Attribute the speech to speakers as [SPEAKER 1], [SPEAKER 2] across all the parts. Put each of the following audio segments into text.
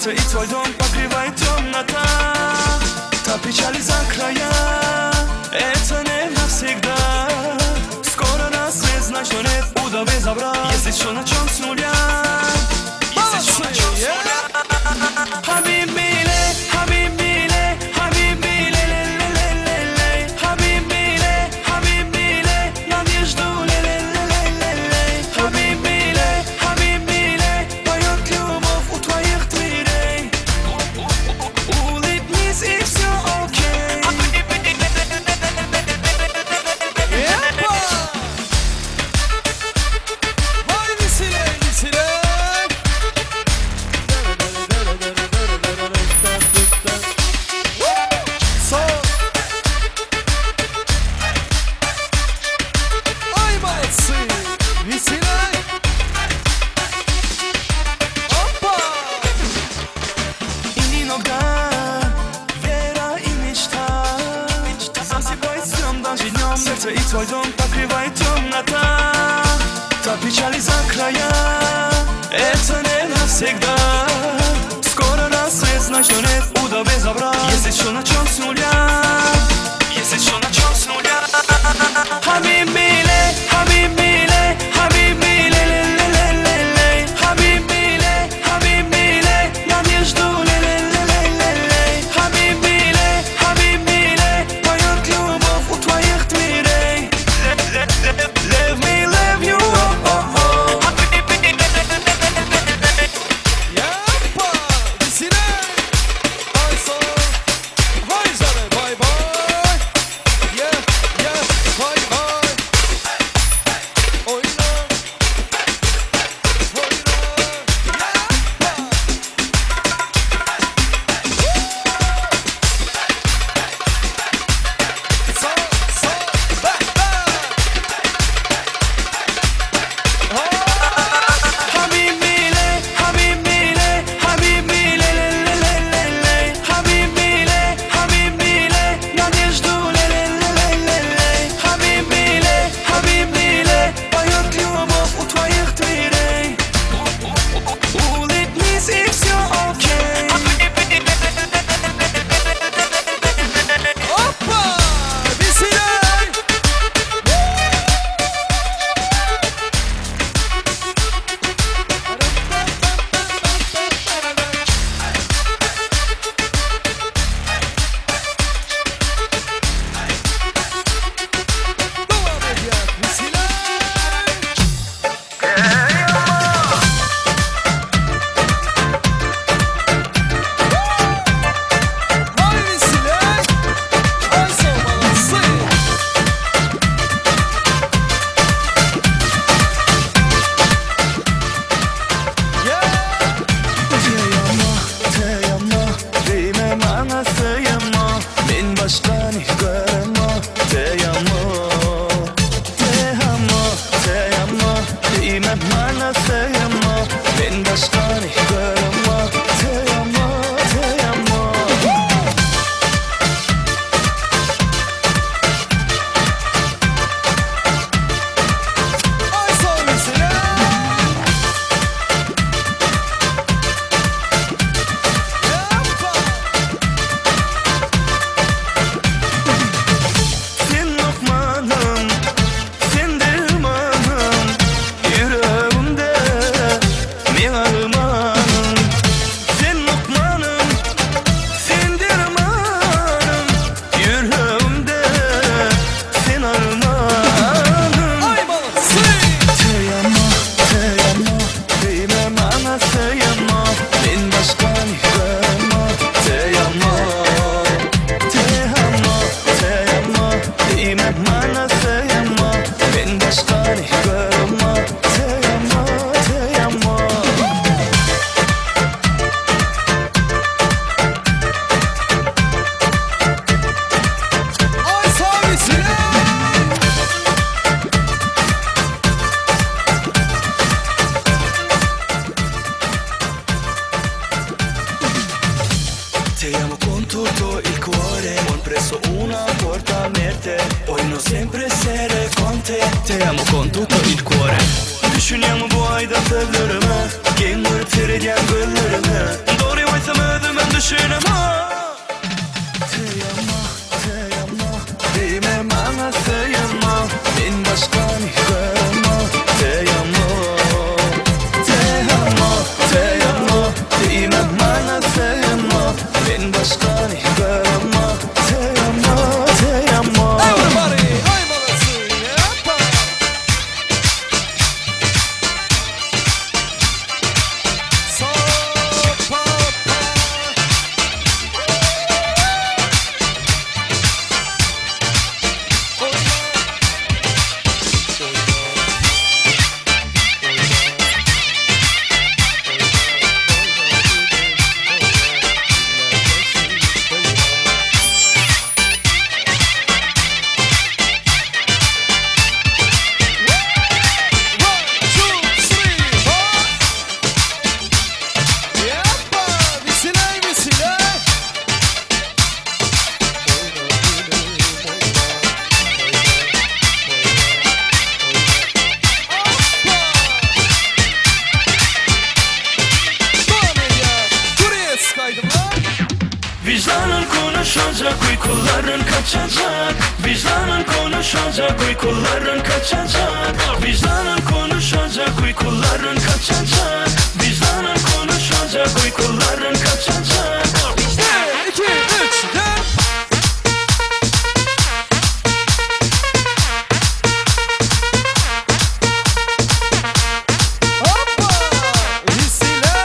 [SPEAKER 1] Serce i twój dom pokrywają темнота. Та печаль из-за края, это не навсегда. Скоро рассвет, значит нет удовы забрать. Если что начнем с нуля, если что начнем с нуля. Habibile, Habibile, Habibile, ле-ле-ле-ле-ле. Habibile, Habibile, надежду, ле-ле-ле-ле-ле. Habibile, Habibile, поет любовь у твоих дверей. Улыбнись и все окей. Сердце и твой дом покрывает темнота. Та печаль из-за края, это не навсегда. Скоро рассвет, значит нет удовы забрать. Если что начнем с нуля, если что начнем с нуля. Habibile, Habibile, Habibile, ле-ле-ле-ле-ле. Habibile, Habibile, надежду, ле-ле-ле-ле-ле. Habibile, Habibile, поет любовь у твоих дверей. Leave me, leave you, oh, oh, oh.
[SPEAKER 2] Yapma, Visile. Ay sana, hay sana, bay bay. Yeah, yeah, bay bay. Oyna, oyna, yapma. Sa, ba, ba.
[SPEAKER 1] Habibile, Habibile, Habibile, ле-ле-ле-ле-ле. Habibile, Habibile, надежду, ле-ле-ле-ле-ле. Habibile, Habibile, поет любовь у твоих дверей. Улыбнись и все окей.
[SPEAKER 2] Hoppa, Visile. Devam ediyor Visile. Vay Visile. Ay savunması.
[SPEAKER 1] Teyama, deyme bana teyama. Men baştan görema. Teyama, teyama, teyama, deyme bana teyama. Men baştan görema. Teyama, teyama.
[SPEAKER 2] Ay sağ Visile. Yapma.
[SPEAKER 1] Sen lokmanım, sen dermanım. Yüreğimde men armağanım. Sen lokmanım, sen dermanım. Yüreğimde sen armağanım.
[SPEAKER 2] Ay balası.
[SPEAKER 1] Teyama, teyama, deyme bana teyama. Men başkan görema. Teyama, teyama, teyama, deyme bana teyama. Men başkan görema. Teyama, teyama.
[SPEAKER 2] Ay sağ Visile.
[SPEAKER 1] Te amo con tutto il cuore, ho preso una porta a merte. Voglio sempre essere con te. Te amo con tutto il cuore. Düşünüyorum bu ayda tellerime. Kim vurur tereden göllerime. Doğru Vicdanın konuşacak, uykuların kaçacak. Vicdanın konuşacak, uykuların kaçacak. Vicdanın konuşacak, uykuların kaçacak. Vicdanın konuşacak, uykuların kaçacak.
[SPEAKER 2] 1, 2, 3, yap. Hoppa! Hisiler.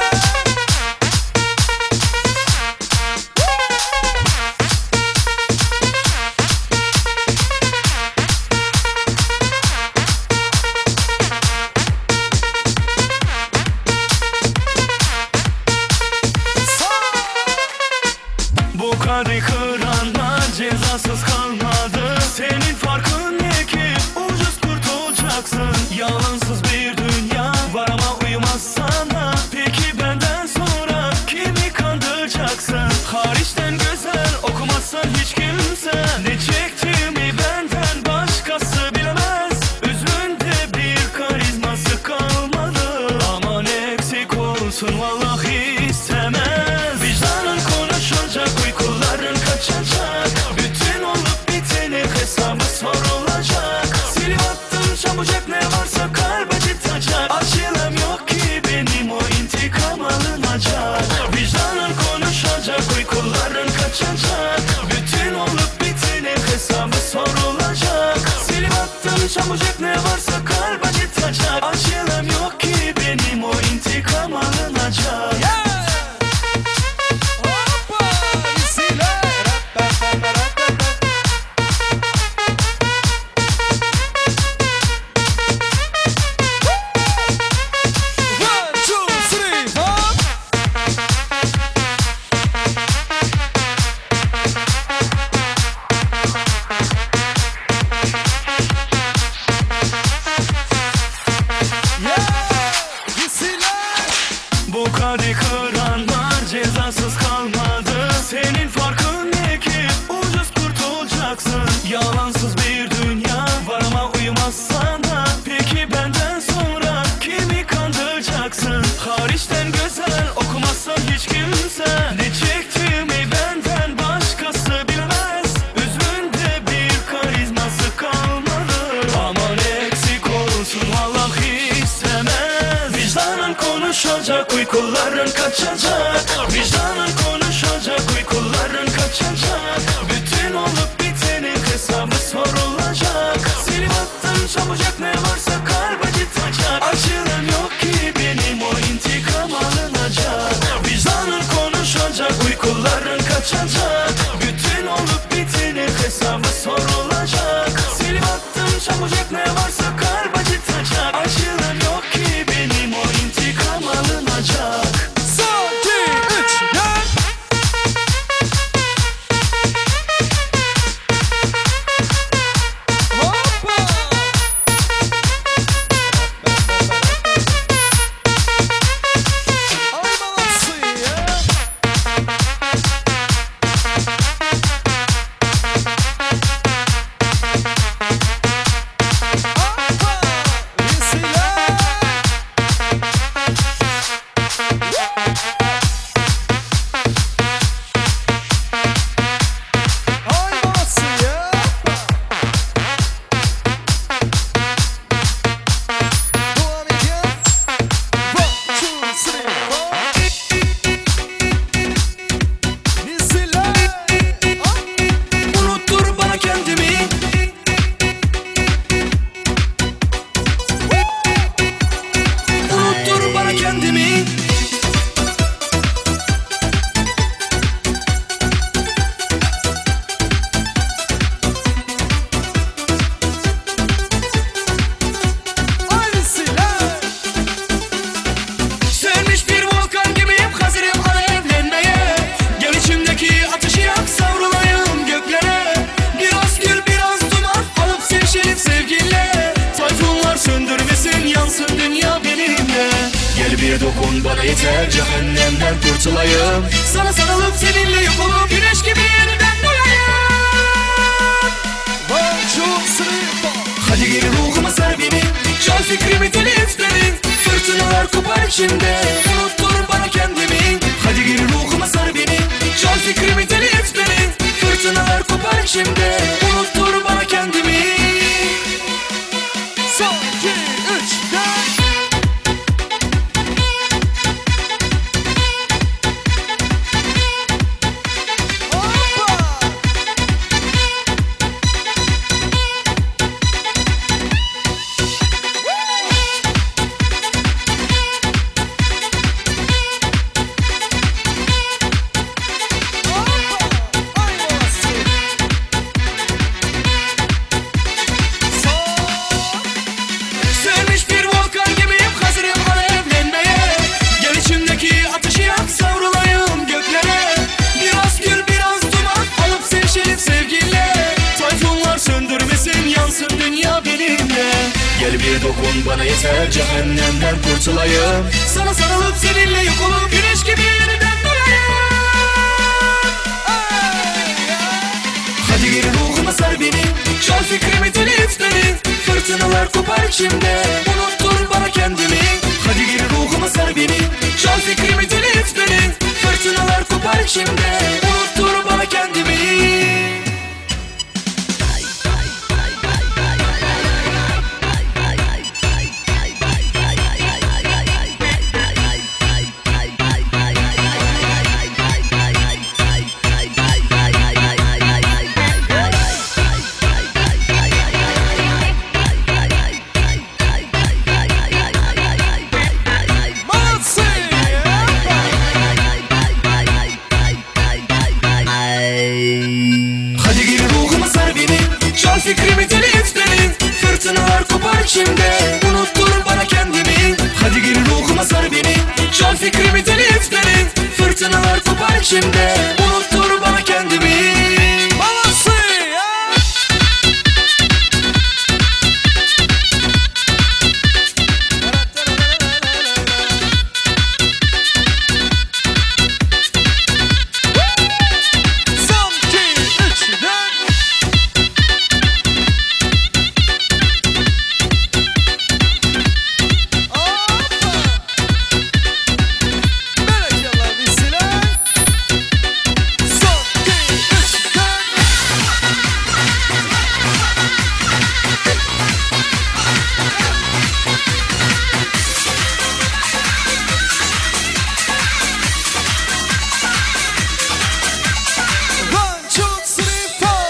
[SPEAKER 1] Bu kadeh kıranlar cezasız kalmadı. Senin farkın ne ki? Ucuz kurtulacaksın. Yalansız bir dünya var ama uymaz sana. Peki benden sonra kimi kandıracaksın? Hariçten güzel okumazsan hiç kimse. Ne çektiğimi benden başkası bilemez. Üzümde bir karizması kalmadı. Aman eksik olsun vallahi istemez. Vicdanın konuşacak, uykuların kaçacak. Bütün olup biteni hesabı sorulacak. Silip attım çabucak ne varsa kalp acıtacak. Acılım yok ki benim, o intikam alınacak. Vicdanın konuşacak, uykuların kaçacak. Bütün olup biteni hesabı sorulacak. Silip attım çabucak ne varsa kalp acıtacak. Acılım yok ki benim, o intikam alınacak.
[SPEAKER 2] Yeah! Hoppa! Hisiler. 1, 2, 3, 4. Yeah! Hisiler.
[SPEAKER 1] Bu kadeh kıranlar cezasız kalmadı. Senin farkın ne ki? Ucuz kurtulacaksın. Yalansız bir dünya var ama uymaz sana. Peki benden sonra kimi kandıracaksın? Hariçten güzel okumazsan hiç kimse. Ne çektiğimi benden başkası bilemez. Üzümde bir karizması kalmadı. Aman eksik olsun vallahi istemez. Vicdanın konuşacak, uykuların kaçacak. Vicdanın konuşacak, uykuların kaçacak. Bütün olup biteni hesabı sorulacak. Silip attım çabucak ne varsa kalp acıtacak. Acılım yok ki benim, o intikam alınacak. Vicdanın konuşacak, uykuların kaçacak. Bütün olup biteni hesabı sorulacak. Silip attım çabucak ne varsa kalp acıtacak. Acılım yok ki benim, o intikam alınacak.
[SPEAKER 2] 2, 3, yap. Hoppa! Ay молодцы, ya. Hoppa! Hisiler. Ay молодцы, ya. Devam ediyor. 1, 2, 3, 4. Hisiler.
[SPEAKER 1] Unuttur bana kendimi. Unuttur bana kendimi.
[SPEAKER 2] Ay hisiler.
[SPEAKER 1] Sönmüş bir volkan gibiyim, hazırım alevlenmeye. Gel içimdeki ateşi yak, savrulayım göklere. Biraz gül biraz duman alıp sevişelim sevgiyle. Tayfunlar söndürmesin, yansın dünya benimle. Gel bir dokun bana yeter, cehennemden kurtulayım. Sana sarılıp seninle yok olup güneş gibi yeniden doğayım.
[SPEAKER 2] 1, 2, 3, 4.
[SPEAKER 1] Hadi gel ruhuma sar beni, çal fikrimi deli et beni. Fırtınalar kopar içimde, unuttur bana kendimi. Hadi gel ruhuma sar beni, çal fikrimi deli et şimdi. Unuttur bana kendimi.
[SPEAKER 2] Son, iki, üç, dört. Hoppa! Hoppa! Ay babası! Son!
[SPEAKER 1] Sönmüş bir volkan gibiyim, hazırım alevlenmeye. Gel içimdeki ateşi yak, savrulayım göklere. Biraz gül biraz duman alıp sevişelim sevgiyle. Tayfunlar söndürmesin, yansın dünya benimle. Gel bir dokun bana yeter, cehennemden kurtulayım. Sana sarılıp seninle yok olup güneş gibi yeniden doğayım. Hadi gir ruhuma sar beni, çal fikrimi telift beni. Fırtınalar kopar içimde, unuttur bana kendimi. Hadi gir ruhuma sar beni, çal fikrimi telift beni. Fırtınalar kopar içimde, unuttur bana kendimi.
[SPEAKER 2] Молодцы!
[SPEAKER 1] Hadi gir ruhuma sar beni, çal fikrimi telift beni. Fırtınalar kopar içimde, unuttur bana kendimi. Hadi gir ruhuma sar beni, çal fikrimi telift beni. Fırtınalar kopar içimde, unuttur bana kendimi.
[SPEAKER 2] Молодцы! Son, iki, üç, dört. Hoppa! Berekeler bizler. Son, iki, üç, dört. One, two, three, four.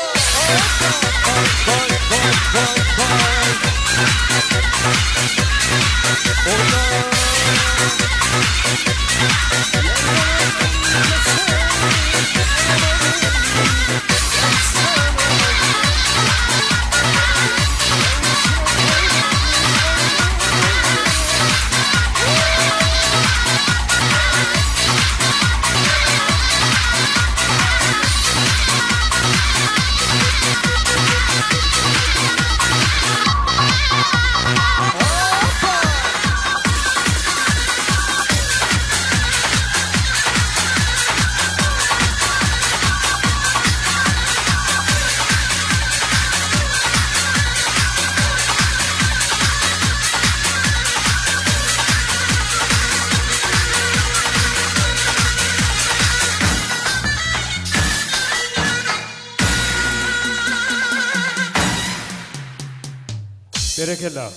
[SPEAKER 3] Berekella.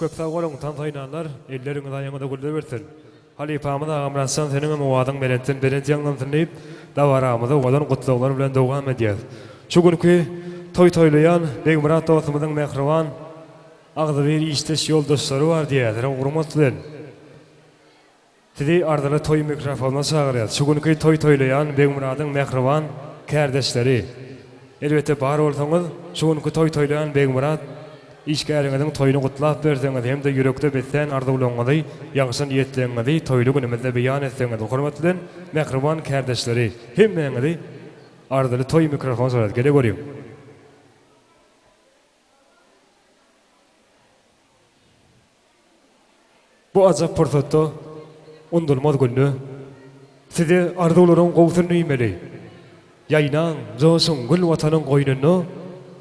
[SPEAKER 3] Köp sağ olun tantaynanlar. Elleriniz ayağınıza güldür versin. Halifamız Ağamrasan senin muvadyň belentin berenti ýandan dinleyip dawaramyzy odan gutluglar bilen dowam edýär. Şu günkü toy toylayan Begmurat dostumyzyň mehriban agzybir işteş ýoldaşlary bar diýerler. Gurmat bilen. Sizi ardaly toy mikrofonuna çagyrýar. Şu günkü toy toylayan Begmuratyň mehriban kardeşleri. Elbette bar bolsaňyz, şu günkü toy toylayan Begmurat İşgäriňiziň toýuny gutlap berseňiz hem de yürekde besen arzuwlaňyzy, ýaňşy niýetleňizi toýly günümizde beýan etseňiz, hormatly mehriban kardeşleri, hemmeňizi arzuly toy mikrofon sorat gele görýüm. Bu azap pursatda undurmaz günü size arzuwlaryň gowsun niýmeli. Ýaynaň, joşuň gül watanyň goýnuny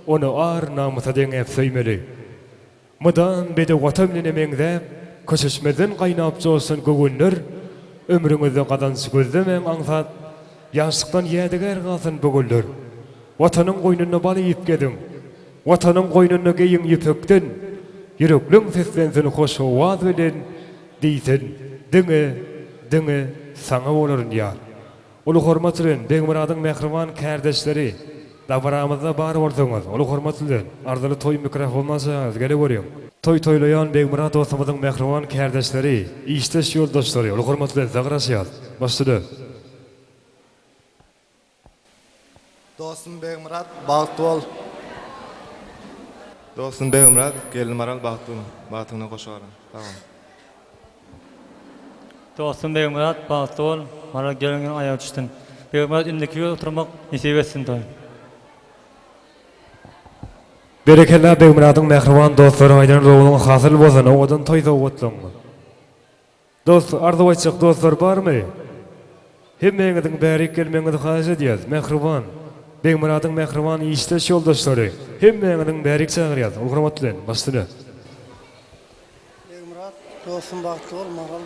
[SPEAKER 3] onu ar namusa deňep söýmeli. Mudan bede watan bilen emeňde köşeşmeden gaýnap joşsun gögünler ömrüňizde gadan gözlemeň aňsat ýaşlykdan ýediger galsyn bögüller. Watanın goýnuny bal ýyp gedin. Watanyň goýnuny geýin ýüpekden. Yürekliň seslensin hoş owaz bilen diýsin. Diňe saňa bolaryn ýar. Ulu hormat bilen Begmuradyň mehriban kärdeşleri dabaramyzda bar bolsaňyz, ulu hormat bilen ardaly toý mikrofonlasaňyz gele görýän. Toy toylayan Begmurad dostumyzyň mehriban kärdeşleri, işdeş ýoldaşlary, ulu hormat bilen zagraşýar. Başlady.
[SPEAKER 2] Dostum Begmurad bagtly bol.
[SPEAKER 4] Dostum Begmurad, gelin maral bagtyna goşarym. Tamam.
[SPEAKER 5] Dostum Begmurad, bagtly bol, mara gelingen aýağa düşdün. Begmurad indiki ýol oturmak nesip etsin toy.
[SPEAKER 3] Berekella Begmuradyň mehriban dostlary aýdan rowluň hasyl bolsany odan toýda otlanma. Dost, arzuwaçyk dostlar barmy? Hemmeňiziň bäri gelmeňizi haýy edýär, mehriban. Begmuradyň mehriban işdeş ýoldaşlary, hemmeňiziň bäri çagyrýar. Ulgurmat bilen başlady.
[SPEAKER 6] Begmurad, dostum bagtly bol,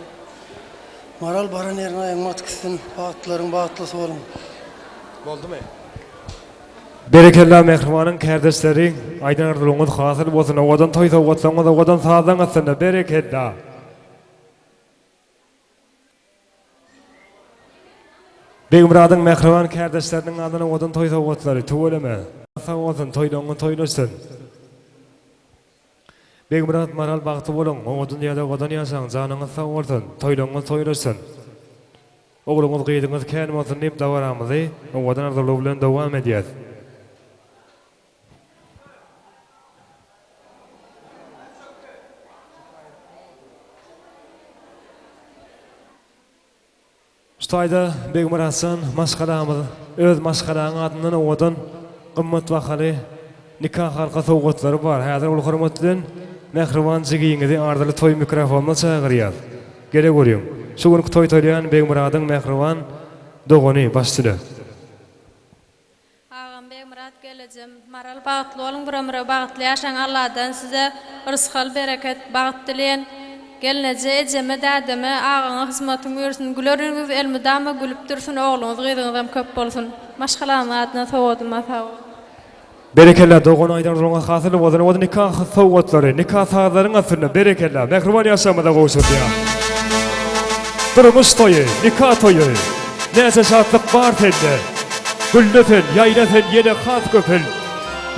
[SPEAKER 6] maral baran ýerine aýaňy atkysyn, bagtlaryň bagtlysy bolun.
[SPEAKER 2] Boldumy?
[SPEAKER 3] Berekella mehribanyň kärdeşleri aýdan arzuwaçyk hasyl bolsyn, odan toýda otlanma, odan sadan atsyna berekella. Begmuradyň mehriban kärdeşleriniň adyna odan toýda otlary töweleme. Sag bolsun, toýlaňy toýlasyn. Begmurad maral bagty bolun, o dünýäde odan ýaşaň, janyňyz sag bolsun, toýlaňy toýlasyn. Ogluňyz gyýdyňyz kän bolsun diýip dawaramyzy, odan arzuwaly bilen dowam edýär. Ştaýda Begmuradsyn maşgalamyz, öz maşgalagyň adyny odan gymmat bahaly nikah halka sowgatlary bar. Häzir ul hormat bilen mehriban jigiňizi ardaly toý mikrofonuna çagyrýar. Gele görýän. Şu günki toý toýlayan Begmuradyň mehriban dogany başlady.
[SPEAKER 7] Ağam Begmurad geleceğim. Maral bagtly bolun, bir-ömre bagtly ýaşaň Allahdan size rızkyl bereket, bagyt dileýän. Gelneje ejeme dädeme ağaňa hyzmatyň bersin. Güleriniz elmidama gülüp dursun, ogluňyz gyýdyňyzam köp bolsun. Maşgalamy adyna sowgadyma sag ol.
[SPEAKER 3] Berekella dogany aýdan roňa hasyl bolany, odan nikah sowgatlary, nikah saglaryň asyna berekella mehriban ýaşamada goşurdy. Durmuş toýy, nikah toýy. Näse şatlyk bar tende. Güllüten, ýaýlaten ýene has köpel.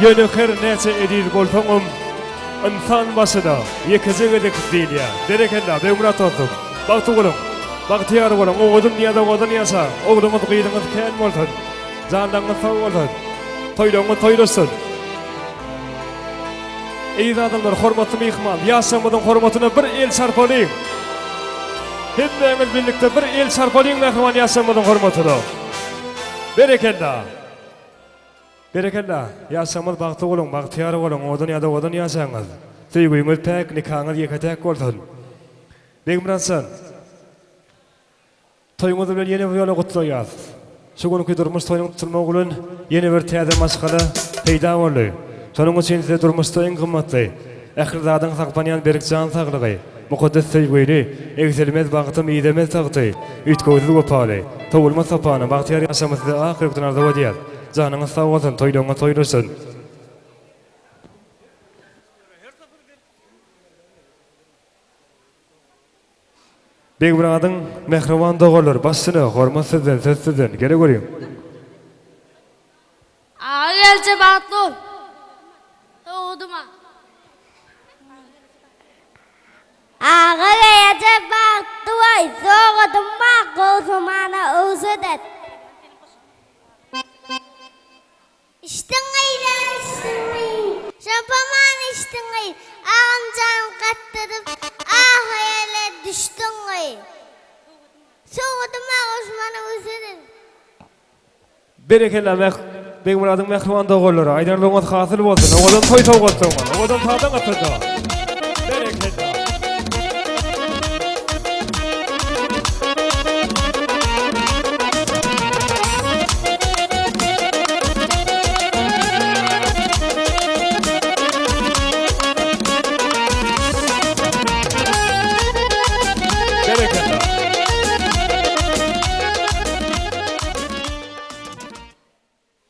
[SPEAKER 3] Ýene her näse edil bolsaňam insan başyda ýekeje gedek diýilýär. Berekella Begmurad dostum. Bagty bolun. Bagtyar bolun. Oğudun ýa-da odan ýasa. Ogluňyz gyýdyňyz kän bolsun. Janyňyz sag bolsun. Toýlaňy toýlasyn. Eýdi adamlar, hormatly mehman, ýaşamyzyň hormatyna bir el sarpalyň. Hemmeňiz birlikde bir el sarpalyň mehman ýaşamyzyň hormatyna. Berekella. Berekella, ýaşamyz bagty bolun, bagtyar bolun, odan ýa-da odan ýaşaňyz. Süýgüňiz pek, nikahyňyz ýeketek bolsun. Begmuradsyn. Toýuňyz bilen ýene bir ýola gutlaýar. Şu günki durmuş toýuň tutulmak bilen ýene bir täze maşgala peýda boldy. Şonuň üçin size durmuşda iň gymmatly ähirzadyň saklanýan berikjan saglygy, mukaddes süýgüni, egzelmez bagtym ýedemez sagty, ütgözü gopaly, towulma sapany, bagtyar ýaşamyzda ahir gutun arzuwa diýär. Janyňyz sag bolsun, toýlaňy toýlasyn. Begmuradyň mehriban dogalar başsyna hormat sizden, söz sizden. Gele görýän.
[SPEAKER 7] Ağa gelce bagtly ol. Sowgadyma.
[SPEAKER 8] Ağa gelce bagtly ol, sowgadyma, gowsumana öwsedet. İşten gayran şapaman işten gay. Ağam can kattırıp ahayale düştün gay. Soğuduma Osman'a özedim.
[SPEAKER 3] Berekella Begmuradyň mehriban dogalary aýdan roňa hasyl bolsun. Odan toý sowgatlaňyz, odan sadan atda. Berekella.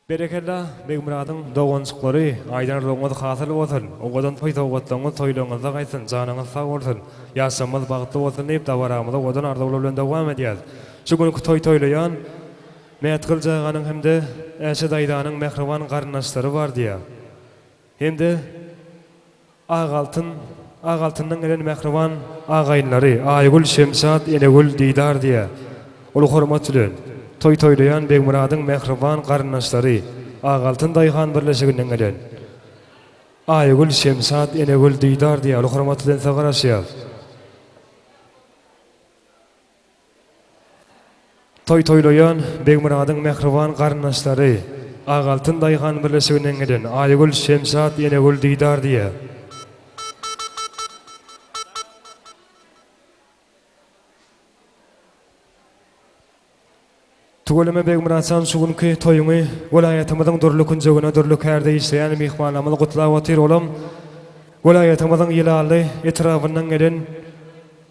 [SPEAKER 3] Berekella Begmuradyň dogonçuklary aýdanlygyňyz hasyl bolsun. Ogadan toý-toýgatlaňyz toýlaňyzda gaýsyn, janyňyz sag bolsun. Ýaşamyz bagtly bolsun diýip dawaramyzda odan arda bilen dowam edýär. Şu günkü toý-toýlaýan Mäet Gyljaganyň hemde Äşe daýdanyň mehriban garyndaşlary bar diýär. Hemde Ağaltynyň gelen mehriban agaýynlary Aýgül, Şemşat, Enegül, Didar diýär. Ol hormat bilen toý-toýlaýan Begmuradyň mehriban garyndaşlary Ağaltyn daýhan birleşiginden gelen Aýgül, Şemşat, Enegül, Didar diýär. Ol hormat bilen sagaraşýar. Toý-toýlaýan Begmuradyň mehriban garyndaşlary Ağaltyn daýhan birleşiginden gelen Aýgül, Şemşat, Enegül, Didar diýär. Tugoleme Begmuraçan şugunky toýuňy welaýatymyzyň durly künjegine durly kärde işleýän mehmanlarymyzy gutlap otyr olam. Welaýatymyzyň ýylaly etrafyndan gelen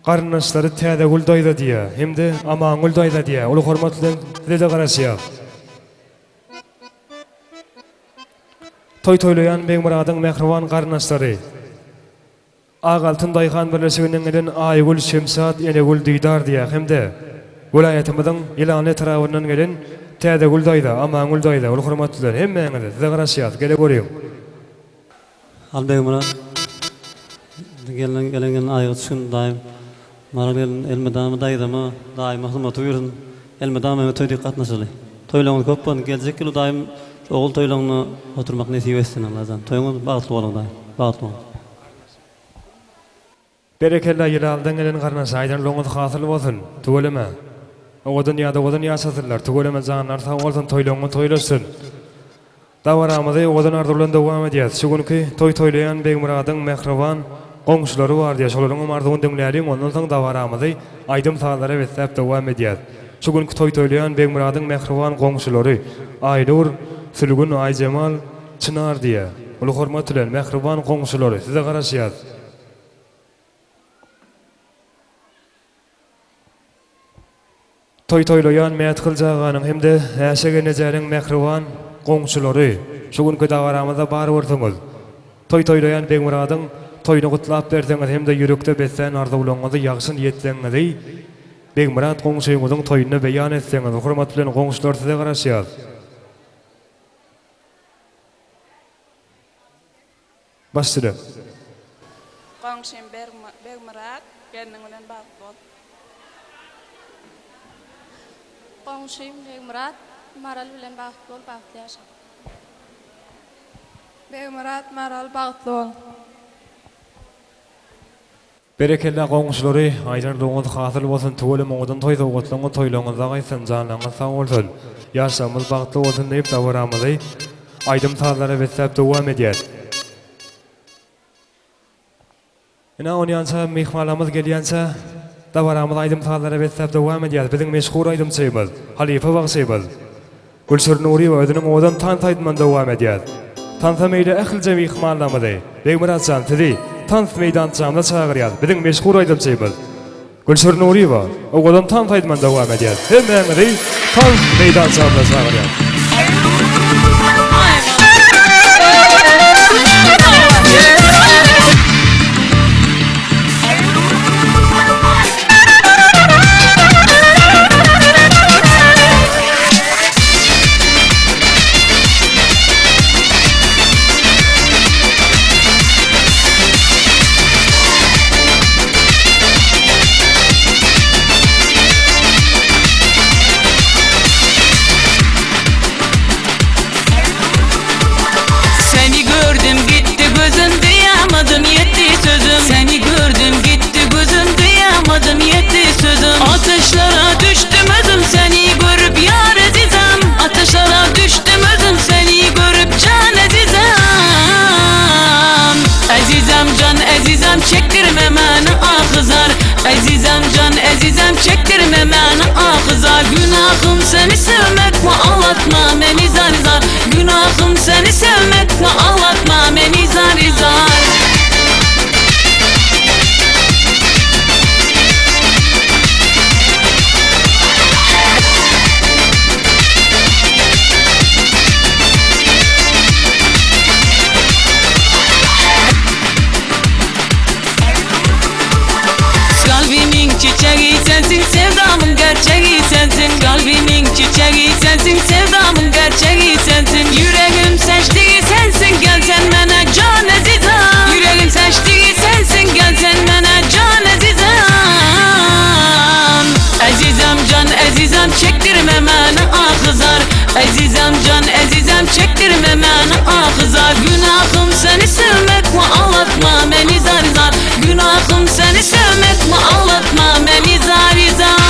[SPEAKER 3] garyndaşlary täze guldaýda diýär. Hemde aman guldaýda diýär. Ulu hormat bilen sizde garaşýar. Toý-toýlaýan Begmuradyň mehriban garyndaşlary Ağaltyn daýhan birleşiginden gelen Aýgül, Şemşat, Enegül, Didar diýär. Hemde welaýatymyzyň ýylaly etrafyndan gelen täze guldaýda, aman guldaýda. Ulu hormat bilen hemmeňiz sizde garaşýar. Gele görýän.
[SPEAKER 9] Albegmura gelen aýygy düşün daim maragel elmedamy daýdamy daim hyzmat buyurun elmedamy töýdi gatnaşaly. Toýlaňyz köp bolsun geljek ýyl daim ogul toýlagyny oturmak nesip etsin Allah'dan. Toýuňyz bagtly bolan daim. Bagtly bolan.
[SPEAKER 3] Berekella ýylaldan gelen garnaş aýdanlygyňyz hasyl bolsun. Tugolema. Ogadan ýaşasyrlar. Tugolema janlar sag bolsun, toýlagyňyz toýlaşsyn. Dawaramyzy ogadan arda bilen dowam edýär. Şu günkü toý-toýlaýan Begmuradyň mehriban goňşulary bar diýär. Şolaryň mardygyny dinläýärin, ondan soň dawaramyzy aýdym sagallara wetsäp dowam edýär. Şu günkü toý-toýlaýan Begmuradyň mehriban goňşulary Aýnur, Sülgün, Aýjemal, Çınar diýär. Ulu hormat bilen mehriban goňşulary size garaşýar. Toý-toýlaýan Mäet Gyljaganyň hemde Äşe genejäriň mehriban goňşulary şu günkü dawaramyzda bar bolsaňyz. Toý-toýlaýan Begmuradyň toýuny gutlap berseňiz hemde ýürekde beslen arda ulanyňyzy ýagşyn ýetleňizi Begmurat goňşuýyňyzyň toýuny beýan etseňiz, hormat bilen goňşular size garaşýar. Başladyk.
[SPEAKER 10] Goňşym Begmurat gelniň bilen bagtly bol.
[SPEAKER 7] Goňşym Begmurat Maral bilen bagtly bol, bagtly ýaşa.
[SPEAKER 10] Begmurat Maral bagtly bol.
[SPEAKER 3] Berekella goňşulary aýdanlygyňyz hasyl bolsun. Tugolem oňdan toý-toýgatlaňyz toýlaňyzda gaýsyn, janyňyz sag bolsun. Ýaşamyz bagtly bolsun diýip dawaramyzy aýdym sagallara wetsäp dowam edýär. Ina onyansa mehmanlarymyz gelýänse dawaramyz aýdym sagallara wetsäp dowam edýär. Biziň meşhur aýdymçymyz Halifa bagşybyz. Gülşür Nuri we özüniň odan tantaýdman dowam edýär. Tansa meýle ähli mehmanlarymyzy Begmuratçan sizi Tans meydançamda çağırýar. Biziň meşhur aýdymçymyz Gülşür Nuri we odan tantaýdman dowam edýär. Hemmeňizi Tans meydançamda çağırýar.
[SPEAKER 10] Ateşlara düştüm özüm seni görüp yar azizem. Ateşlara düştüm özüm seni görüp can azizem. Azizem can azizem çektirme meni ahızar. Azizem can azizem çektirme meni ahızar. Günahım seni sevmek mi ağlatma beni zar zar. Günahım seni sevmek mi ağlatma beni zar zar. çiçeği sensin, sevdamın gerçeği sensin. Yüreğim seçtiği sensin, gel sen mene can azizam. Yüreğim seçtiği sensin, gel sen mene can azizam. Azizam can azizam çektirme məni axızar. Azizam can azizam çektirme məni axızar. Günahım seni sevmek mi ağlatma beni zar zar. Günahım seni sevmek mi ağlatma beni zar zar.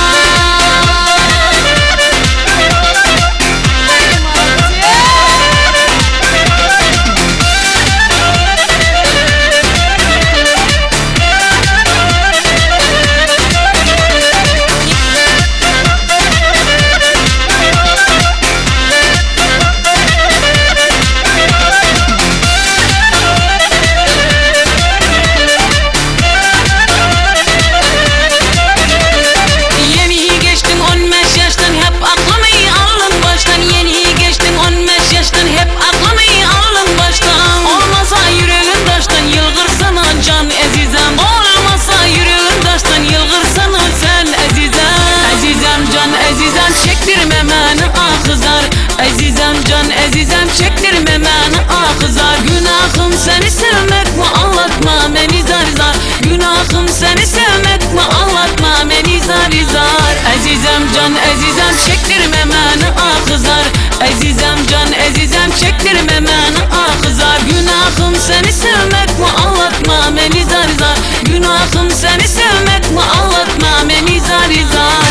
[SPEAKER 10] Azizam can azizam çektirme məni axızar. Günahım seni sevmek mi ağlatma beni zar zar. Günahım seni sevmek mi ağlatma beni zar zar. Azizam can azizam çektirme məni axızar. Azizam can azizam çektirme məni axızar. Günahım seni sevmek mi ağlatma beni zar zar. Günahım seni sevmek mi ağlatma beni zar zar.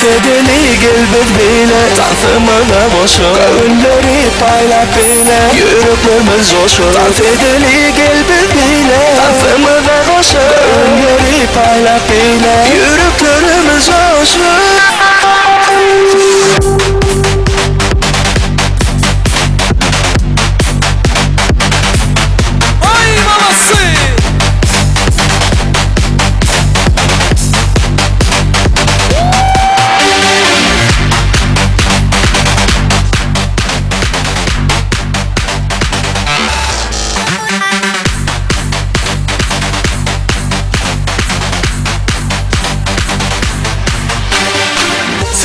[SPEAKER 1] fedeli gel biz bile dansımıza boşur Önleri paylaş bile yüreklerimiz coşur Dans edeli gel biz bile dansımıza koşur Önleri paylaş bile yüreklerimiz coşur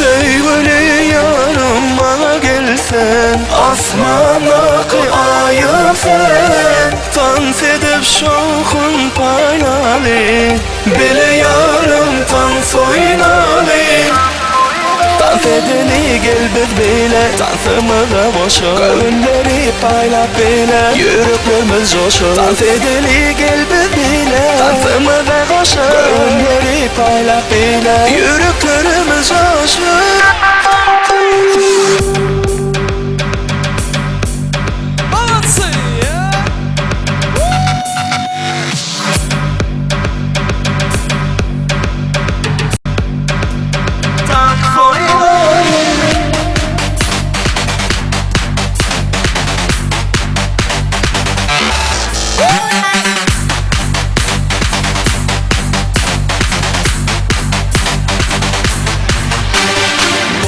[SPEAKER 1] Sevgili yarım bana gelsen Asmana kıyayım sen Dans edip şokun paylalı Bile yarım dans oynalı Dans edeli gel biz bile dansımıza boşur Önleri paylaş bile yüreklerimiz coşur Dans edeli gel biz bile dansımıza koşur Önleri paylaş bile yüreklerimiz coşur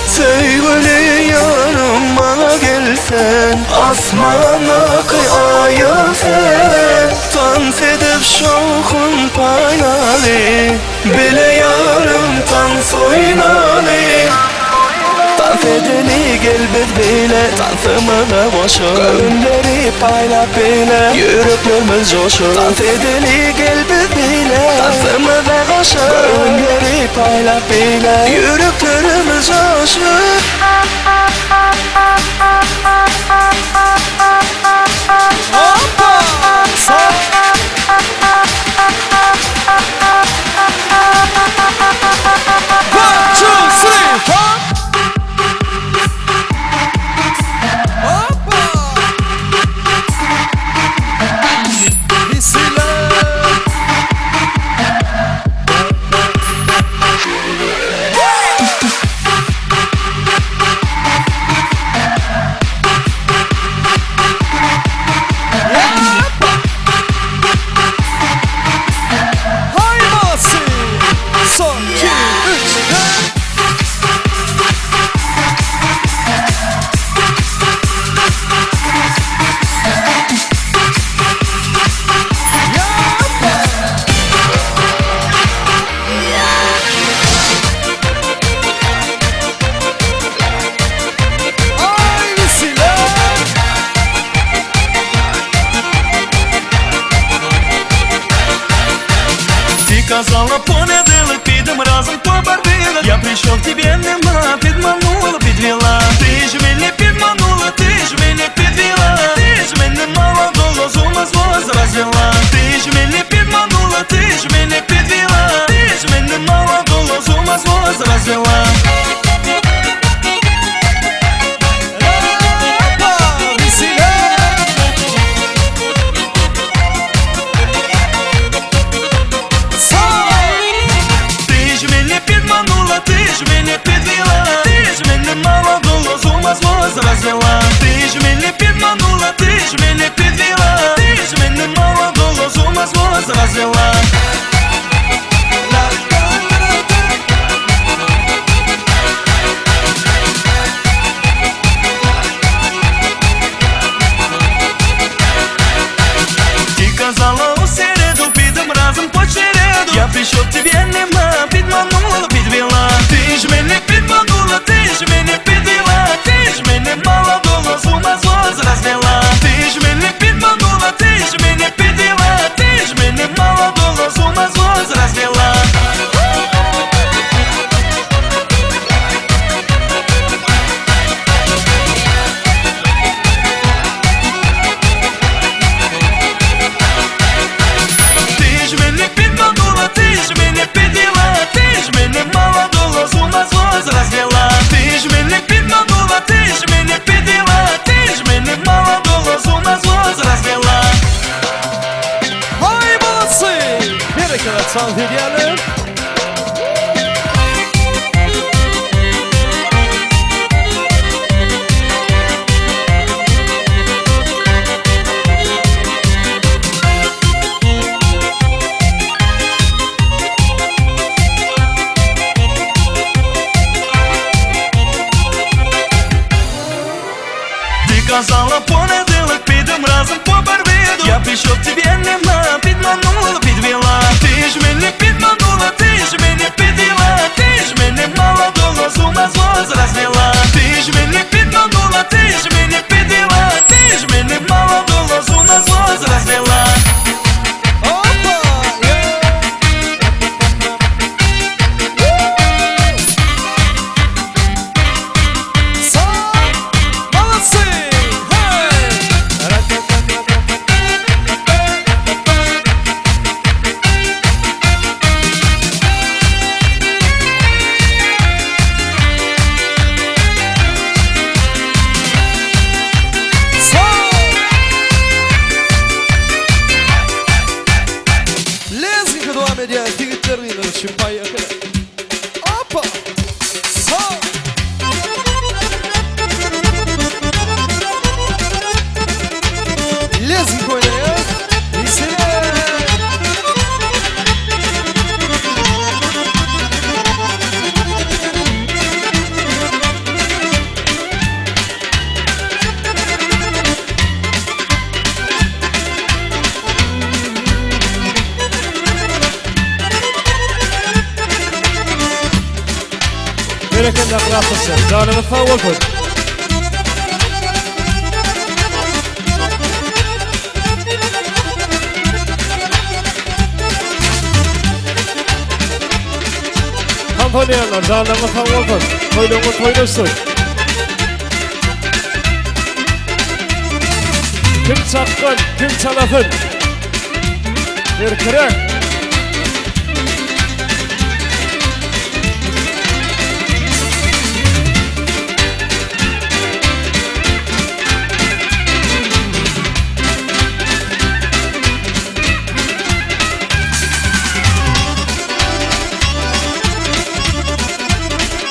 [SPEAKER 1] Sevgili yarım bana gelsen Asmana kıyayım sen Dans edip şokun paylalı Bile yarım dans oynalı Dans edeli gel biz bile dansımıza boşur Önleri paylaş bile yüreklerimiz coşur Dans edeli gel biz bile dansımıza koşur Önleri paylaş bile yüreklerimiz coşur Сказала понеделок, підем разом по барбилах Я прийшов, тебе нема, підманула, підвела Ти ж мене підманула, ти ж мене підвела Ти ж мене молодого з ума зло розвела Ти ж мене підманула, ти ж мене підвела Ти ж мене молодого з ума зло розвела Розвела. Ти ж мене підманула, ти ж мене підвела Ти ж мене молодого з ума зло розвела Ти казала у середу, підем разом по череду Я прийшов, тебе нема, підманула, підвела Ти ж мене підманула, ти ж мене підвела Ти ж мене молодого з ума зло розвела Ти ж мене підманула, ти ж мене підвела Ти ж мене молодого з ума
[SPEAKER 3] Sağ diyelim.
[SPEAKER 1] Сказала понеділок, підем разом по барбіду. Я пішов, тебе нема, підманула, підвела. Ти ж мене підманула, ти ж мене підвела. Ти ж мене молодого з ума зло розвела. Ти ж мене підманула, ти ж мене підвела. Ти ж мене молодого з ума зло розвела.
[SPEAKER 3] Bereketler rahatlasın. Canımı sağ olsun. Kampanyalar canımı sağ olsun. Toyluğumuz toylusun. Kim çakkın, kim çalasın. Bir kırık.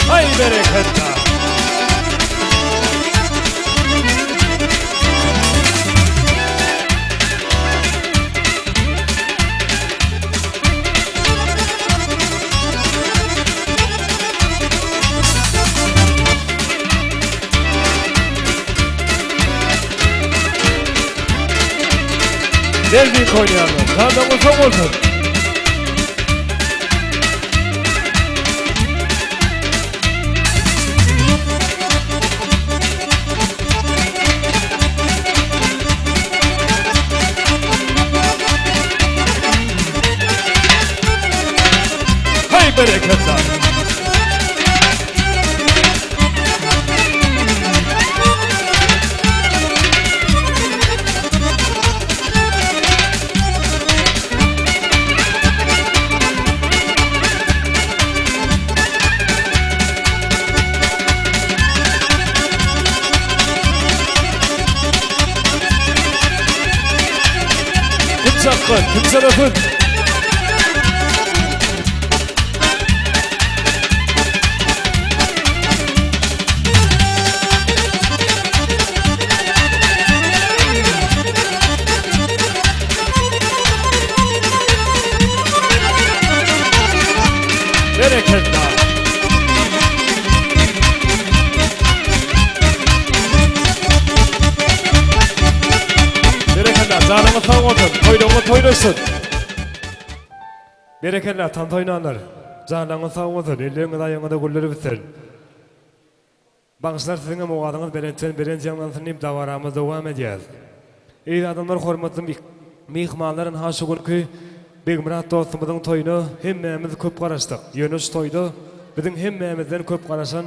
[SPEAKER 3] Hay bereketler. Geldik oynayalım. Sandığımız çok olsun. Hay bereketler. Kim çakkın, kim çalasın. Bereketler. Bereketler, canımı sağ olsun. Toyluğumu toylusun. Bereketler, tam toynanlar. Canımı sağ olsun. Elleriniz ayağınızda gülleri bitsin. Bağışlar sizin muadınız birinci yanlansın deyip davaramız devam edeceğiz. İyi adamlar hormatlı mihmanların ha şu günkü Begmurat dostumuzun toyunu hemmemiz köp qaraşdyk. Yönüş toydu. Bizim hemmemizden köp qaraşan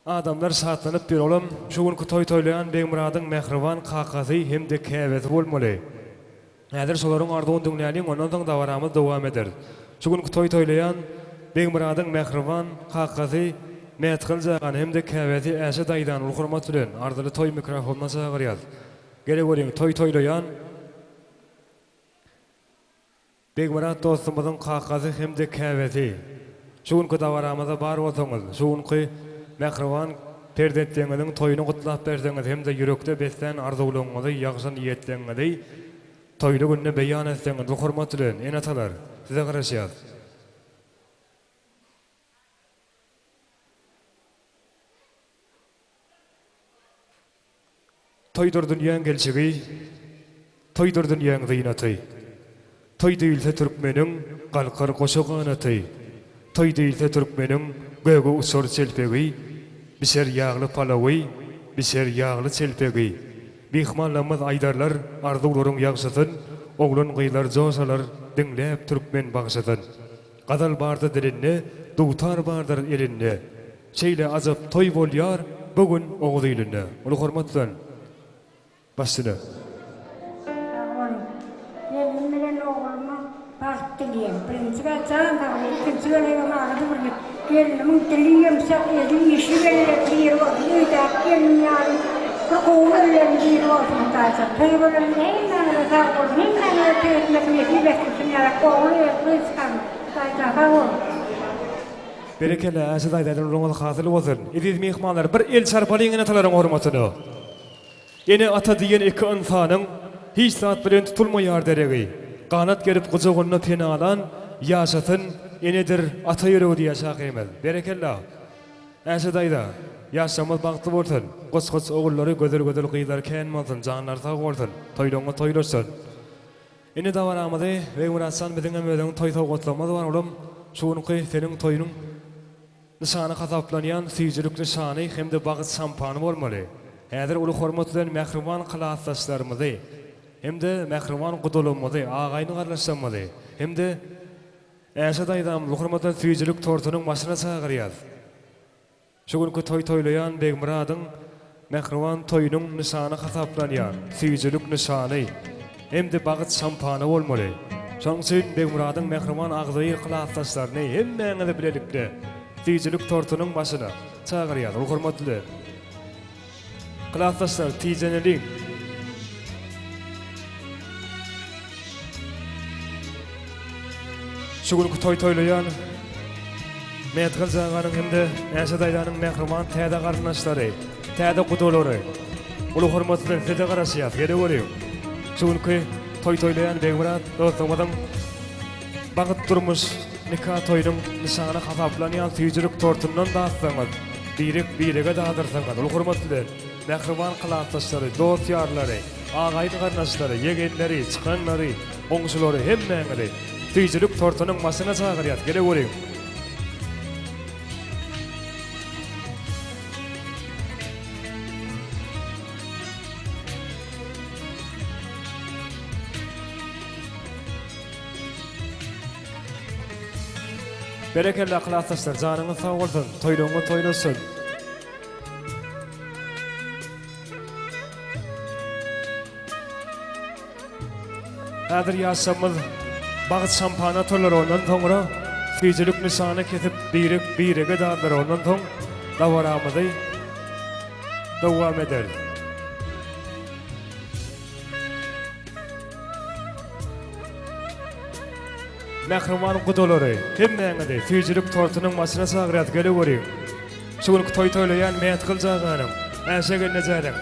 [SPEAKER 3] adamlar şatlanyp bir olam şu günkü toy toylayan Begmurat'ın mehriban kakasy hem de käbesi bolmaly. Häzir şolaryň ardygyny dinleýäniň ondan soň davaramız dowam eder. Şu günkü toy toylayan Begmurat'ın mehriban kakasy Mätkil jagan hem de käbesi äşe daýdan hormat bilen ardyly toy mikrofonuna çagyrýar. Gele görýän toy toylayan Begmurat dostumuzun kakazy hem de käbeti. Şuňky dawaramyza bar bolsaňyz, şuňky mehriban perdetdiňiziň toýuny gutlap berseňiz hem de yürekde beslen arzularyňyzy ýagşy niýetleňizi toýly günne beýan etseňiz, hormat bilen enatalar size garaşýar. Toýdur dünýäň gelşigi, toýdur dünýäň zynnaty. Toy diýilse türkmeniň galkar goşaganaty. Toy diýilse türkmeniň göge usur çelpegi, biser ýagly palawy, biser ýagly çelpegi. Bihmanlamyz aýdarlar arzularyň ýagşysyn, oglan gyýlar joşalar diňläp türkmen bagşysyn. Gadal bardy dilinne, dutar bardyr elinne. Şeýle azap toy bolýar bugün oğuz ýylyna. Ulu hormatlan. Başsyna.
[SPEAKER 11] Benim oğluma baktı diye. Birinci geçen de ikinci gelen ağrıdı burada. Gelinim diliyim saklaydım. Yeşil gelerek bir var. Uydak gelin yani. Oğullarım bir var. Peygamberin neyle rıza olur. Neyle rıza etmek nefis beklesin. Oğullarım rızkan. Kaytağa olur.
[SPEAKER 3] Berekele aşy daýdadan ulanyň hasyly bolsun. Ediz mehmanlar bir el çarpalyň atalaryň hormatyna. Ene ata diýen iki insanyň hiç zat bilen tutulmaýar deregi. Kanat gerip gujagyny penalan ýaşasyn enedir ata ýüregi diýe şakymyz. Berekelle. Aşy daýda ýaşamyz bagtly bolsun. Goç-goç ogullary gözel-gözel gyýlar kenmazyn, janlar sag bolsun. Toýlaňy toýlarsyn. Ene dawaramyzy we murasan biziň ömrüň toý tawgatlamaz bar olam. Şuňky seniň toýunyň nişany hasaplanýan süýjülük nişany hem de bagyt şampany bolmaly. Häzir uly hormat bilen mehriban klassdaşlarymyzy hem de mehriban gudalarymyzy, agaýny gardaşlarymyzy hem de äşe daýdam hormatly süýjülük tortunyň başyna çagyrýar. Şu günki toy toýlaýan Begmuradyň mehriban toýunyň nişany hasaplanýan süýjülük nişany hem de bagyt şampany bolmaly. Şoň üçin Begmuradyň mehriban agdaýy klassdaşlaryny hemmeňizi bilelikde süýjülük tortunyň başyna çagyrýar. Uly hormatly klassdaşlar tijeneliň şu günki toy toýlaýan Medgil jaganyň hemde äşe daýdanyň mehriban täze garnaşlary, täze gudalary. Uly hormatly size garaşýar, gele görýär. Şu günki toy toýlaýan Begmurat dostumyň bagyt durmuş nikah toýunyň nişany hasaplanýan süýjülük tortundan daşsaňyz, birege dağdyrsaňyz, uly hormatly mehriban klassdaşlary, dost ýarlary, agaýdy garnaşlary, yegenleri, çykanlary, oňşulary hemmeňizi süýjülük tortunyň başyna çagyrýar, gele görýär. Berekelle klassdaşlar, janyňyz sag bolsun, toýlaňy toýlasyn. Häzir ýaşamyz bagyt şampana tolar ondan soňra süýjülük nişany kesip birege dağdyr ondan soň dawaramyzy dowam eder. Mehriban gudalary hemmeňizi süýjülük tortunyň başyna çagyrýar, gele görýär. Şu günki toy toýlaýan Medgil jaganyň äşe gelnejerler.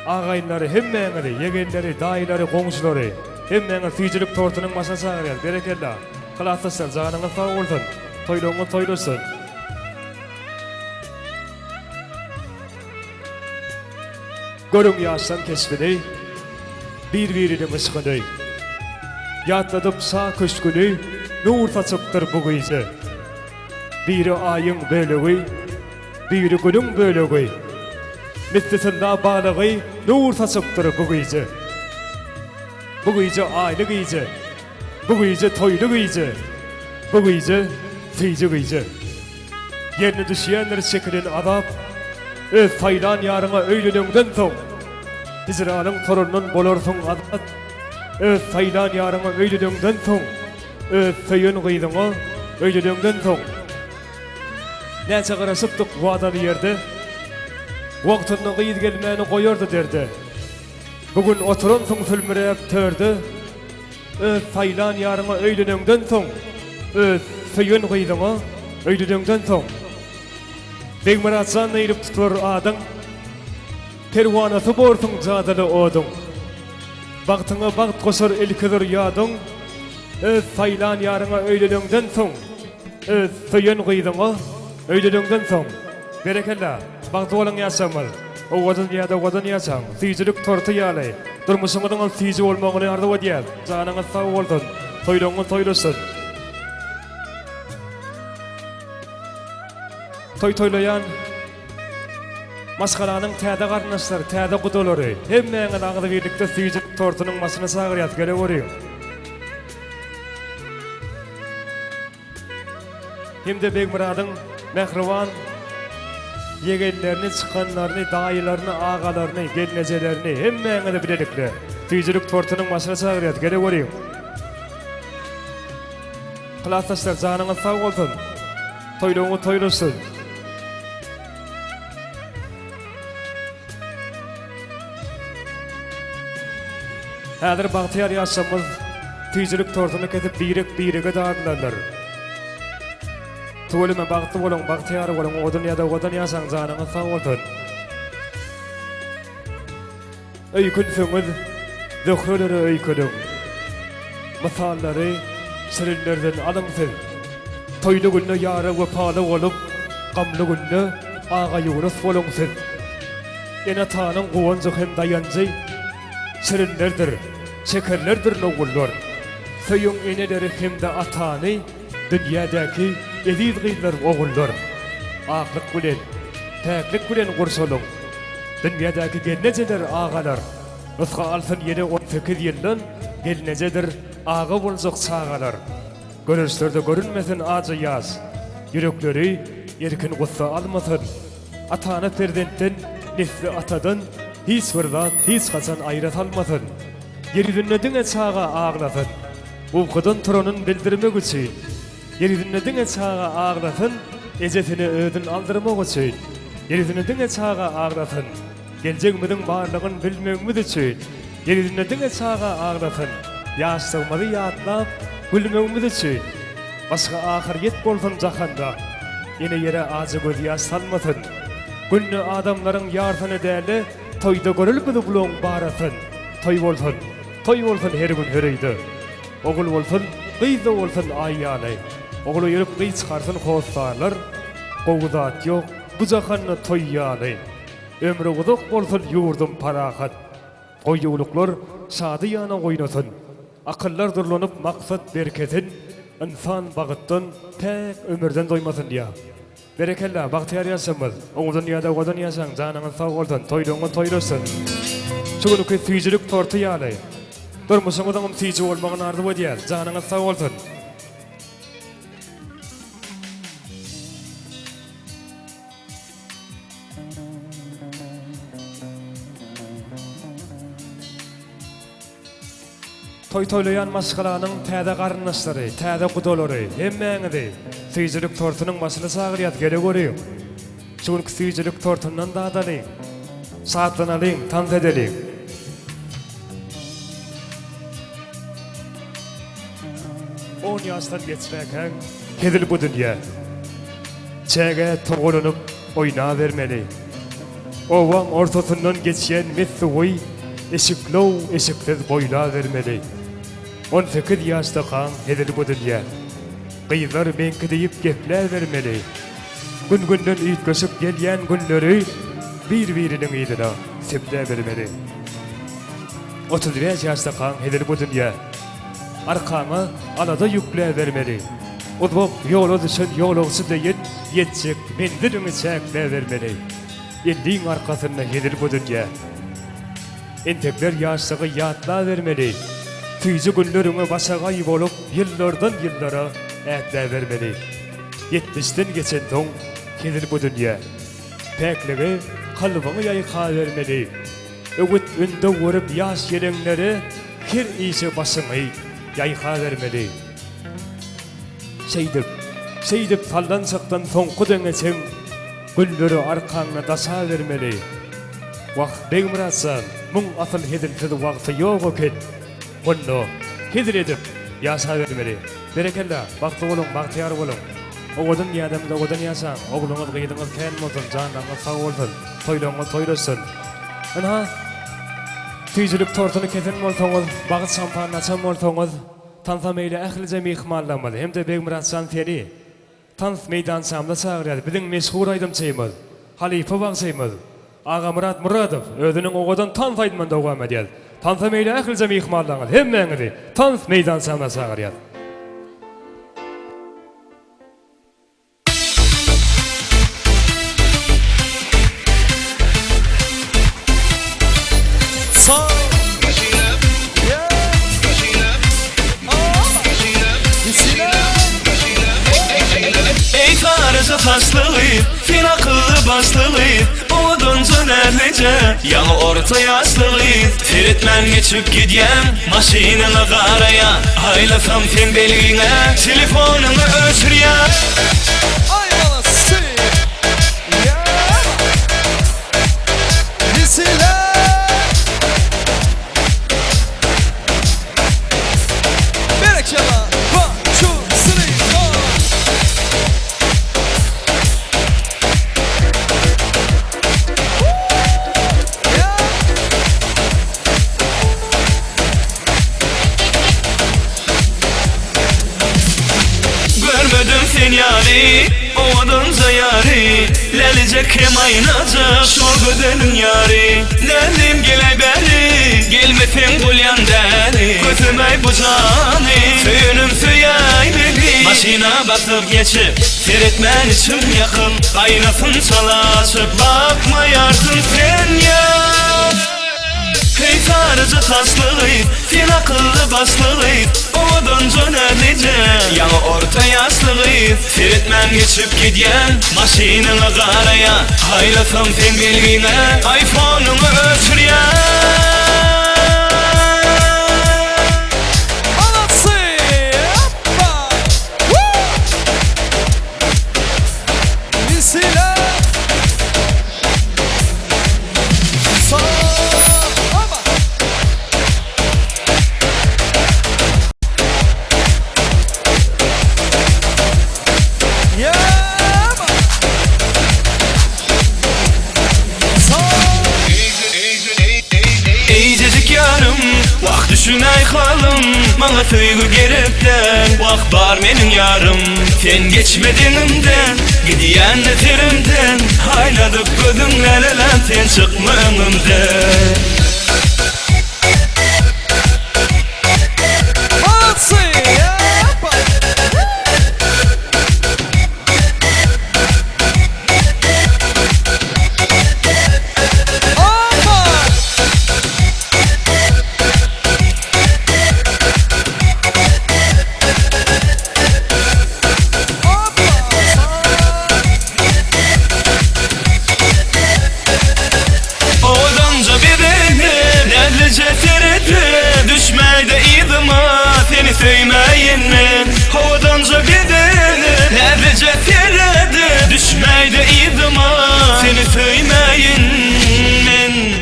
[SPEAKER 3] Agaýynlary hemmeňizi, yegenleri, daýlary, goňşulary hemmeňizi süýjülük tortunyň başyna çagyrýar. Berekelle. Klassdaşlar janyňyz sag bolsun, toýlaňy toýlasyn. Görüň ýaşdan kesbini, bir-biriniň ışgyny. Ýatladyp sa köşküni, nur saçypdyr bu gyýjy. Biri aýyň bölegi, biri günüň bölegi. Mitlisinde balığı nur saçıptır bu gyýjy. Bu gyýjy aýly gyýjy. Bu gyýjy toýly gyýjy. Bu gyýjy süýjü gyýjy. Ýerine düşýänler çekilen adap öz saýlan ýaryňa öýlenenden soň hicranyň torundan bolarsyň azat. Öz saýlan ýaryňa öýlenenden soň öz söýen gyýdyňa öýlenenden soň näçe garaşypdyk wada ýerde wagtyny gyýdy gelmäni goýardy derdi. Bugün oturan soň sülmirep tördi. öz saylan ýaryňa öýlenenden soň, öz süýen gyýdyňa öýlenenden soň, Begmiratsan eýlip tutar adyň, kerwanasy borsuň jadaly oduň. Bagtyňa bagt goşar ilkidir ýadyň, öz saylan ýaryňa öýlenenden soň, öz süýen gyýdyňa öýlenenden soň. Berekella, bagty bolan ýaşamal. O wadan ýa-da wadan ýaşaň, syýjilik torty ýaly. Durmuşyňyň syýji bolmagyny ardy edýär. Janyňy sag bolsun, toýlaňy toýlasyn. Toýlaýan maskalanyň täze garnaşlary, täze gudalary, hemmeňe agdy birlikde syýjilik tortynyň masyny sagyrýat gele görýär. Hemde Begmuradyň mehriban yegenlerini, çıkanlarını, dayılarını, ağalarını, gelnecelerini hemmeňe de bilelikle syýjilik tortynyň masyny sagyrýat gele görýär. Klassdaşlar, janyňyz sag bolsun, toýlaňy toýlasyn. Häzir bagtyar ýaşamyz syýjilik tortyny ketip birek-birege dağıdylanyr. Tuğulime bagty bolan, bagtyar bolan, odan ýa-da odan ýaşaň janyňyz sag bolsun. Öýkün söňüz, dökreleri öýküdüň. Mysallary şirinlerden alymsyz. Toýly günde ýara wepaly bolup, gamly günde aga ýugrus bolanysyz. Ene tanyň gowanjy hem dayanjy şirinlerdir, şekerlerdir nowullar. Söýüň eneleri hemde atany, dünýädäki eziz gyzlar ogullar. Aklyk bilen, täklik bilen gursuluň. Dünýädäki gelnejeler agalar. Rızqa alsın ýene 18 ýyldan gelnejedir aga boljak çagalar. Görüşlerde görünmesin acı ýaz. Yürekleri erkin gussa almasın. Atana perdentten, nesli atadan hiç bir zat, hiç kaçan aýrat almasın. Ýerine diňe çaga aglasyn. Uykudan turanın bildirmek üçin. Ýerine diňe çaga aglasyn, ejetini ödün aldyrmak üçin. Ýerine diňe çaga aglasyn, geljegimiň barlygyny bilmegimiz üçin. Ýerine diňe çaga aglasyn, ýaşagymyzy ýatlap gülmegimiz üçin. Başga ahiret bolsun jahanda, ene ýere azy göz ýaş salmasyn. Günni adamlaryň ýarsyny däli, toýda görülmedi bulan barasyn. Toy bolsun, her gün hereydi. Ogul bolsun, gyýda bolsun aýýaly. Ogul ýürüp gyý çykarsyn hostarlar, gowuzat ýok, bu jahanyny toýýaly. Ömrü uzak bolsun ýurdum parahat. Toýýuluklar şady ýana goýnasyn. Akyllar durlanyp maksat berketin, insan bagytdan täk ömürden doýmasyn diýär. Berekella, bagtyar ýaşamyz. Oňdan ýa-da godan ýaşaň, janyňyz sag bolsun, toýlaňy toýlasyn. Şunuky syýjilik torty ýaly. Durmuşyňyň syýji bolmagyny ardy edýär, janyňyz sag bolsun. Toýlaýan maşgalanyň täze garnaşlary, täze gudalary hemmeňe de syýjilik tortynyň masyny sagyrýat gele görýär. Şunuky syýjilik tortyndan dadaly. Satlanalyň, tan edeliň. On ýaşdan geçmäken hedil bu dünýä. Çäge togulanyp oýna bermeli. Owaň ortasyndan geçýän messuwy eşiklow eşiksiz boýla bermeli. 18 ýaşda kan hedil bu dünýä. Gyýlar meňki diýip gepler bermeli. Gün-günden üýtgeşip gelýän günleri bir-biriniň ýylyna sepde bermeli. 35 ýaşda kan hedil bu dünýä. Arkama alada ýükle bermeli. Uzak ýola düşen ýolagçy diýip ýetjek mendirimi çäkle bermeli. Elliň arkasyna hedil bu dünýä. Entekler ýaşlygy ýatla bermeli. Tüýji günlerine başagay bolup ýyllardan ýyllara ätle bermeli. 70'den geçen soň hedil bu dünýä. Päkligi kalbyňy ýaýka bermeli. Öwit önde görüp ýaş gelenleri her işe başyny ýaýka bermeli. Seýdip fallançakdan soňky deňeçem gülleri arkaňa daşa bermeli. Wagt Begmuratsan, muň asyl hedilsiz wagty ýok eken. Onda hizir edip ýaşa bermeli. Berekella, bagtly bolun, bagtyar bolun. Oğudun ýadamda oğudun ýaşaň, ogluňyz, gyýdyňyz kän bolsun, janyňyz sag bolsun, toýlaňyz toýlasyn. Ana tüýjülük tortuny kesen bolsaňyz, bagyt şampan açan bolsaňyz, tansa meýle ählice mehmanlanmaly. Hem de Begmurat Şantiyeli tans meydan şamda çagyrýar. Biziň meşhur aýdymçymyz, Halifa bagçymyz, Ağa Murat Muradow özüniň oğudan tans aýdymynda dowam edýär. Tansa meýle ählice mehmanlanmaly. Hemmeňizi tans meydan şamda çagyrýar.
[SPEAKER 1] Ey tarıcı taşlığı, fin akıllı başlığı, oğuduncu nerlice, yanı orta yaşlığı. Feritmen geçip gidyen, maşinini qaraya, aylasam sen belgine, telefonunu öçüryen.
[SPEAKER 2] Ay balası ya Lisile Berekela 1, 2, 3, 4
[SPEAKER 1] Görmedim sen yari, oğudunca yari, lelice kem aynacı, şol gödenin yari. Nendim geley beri, gelmesin bulyan deri, gözümey bu cani, söyünüm söyay beni. Maşina basıp geçip, seyretmen için yakın, kaynasın çalışıp, bakma yarsın sen ya. Hey sarıcı taşlığı, fin akıllı başlığı, oğuduncu nerlice, yanı orta yaşlığı. Feritmen geçip gidyen, maşinini qaraya, aylasam sen belgine, iPhone'unu öçüryen.
[SPEAKER 2] Balası yapma Lisile
[SPEAKER 1] Eycecik yarım, vaq düşünay halım, bana tüygü gerepten, vaq bar menin yarım. Sen geçmedin önümden, gidiyen neterimden, hayladık gözünle lan sen çıkma önümden.
[SPEAKER 2] Balası yapma
[SPEAKER 1] Oğudunca birini, nerlice teredi, düşmeyde idıma, seni söymeyin mi? Oğudunca birini, nerlice teredi, düşmeyde idıma, seni söymeyin mi?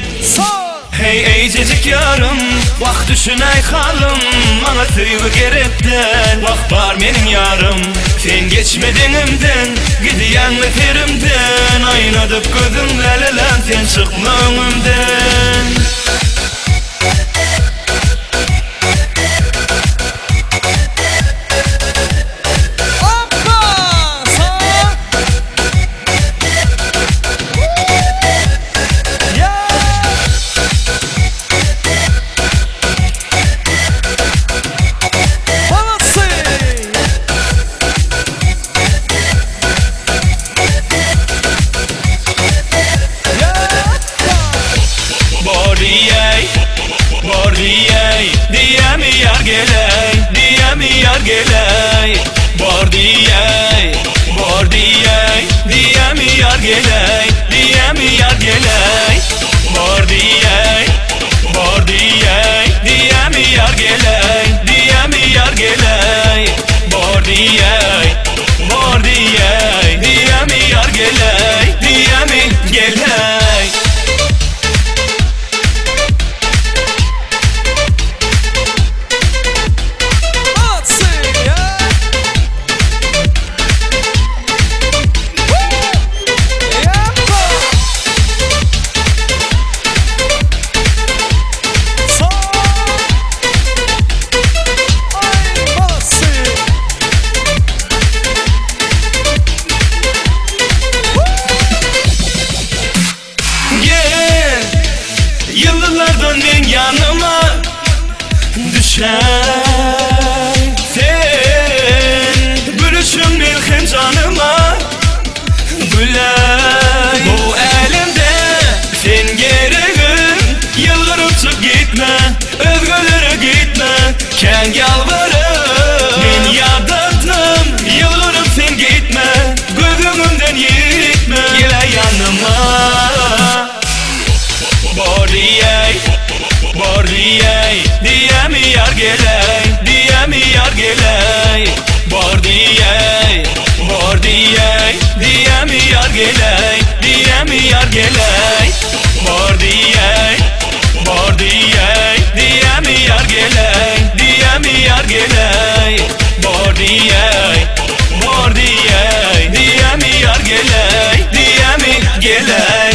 [SPEAKER 1] Hey eycecik yarım, vaq düşünay halım, bana tüygü gerepten, vaq bar menin yarım. Sen geçmedin önümden, gidiyen neterimden, aynadıp gözünle lan sen çıkma önümden. Diye mi yar geley, diye mi yar geley, bordiyey, bordiyey, diye mi yar geley, diye mi yar geley, bordiyey, bordiyey, diye mi yar geley, diye mi yar geley, bordiyey, bordiyey, diye mi yar geley, diye mi geley. yıllardan men yanıma düşer. Sen gülüşün melhem canıma gülay. Bu elimde sen gereğim, yıllar uçup gitme, özgölere gitme, ken yalvarım. Men yadadım, yıllarım sen gitme, gözümünden yitme, gele yanıma. Bordiyey, bordiyey, diye mi yar geley, diye mi yar geley. Bordiyey, bordiyey, diye mi yar geley, diye mi yar geley. Bordiyey, bordiyey, diye mi yar geley, diye mi yar geley. Bordiyey, bordiyey, diye mi yar geley, diye mi geley.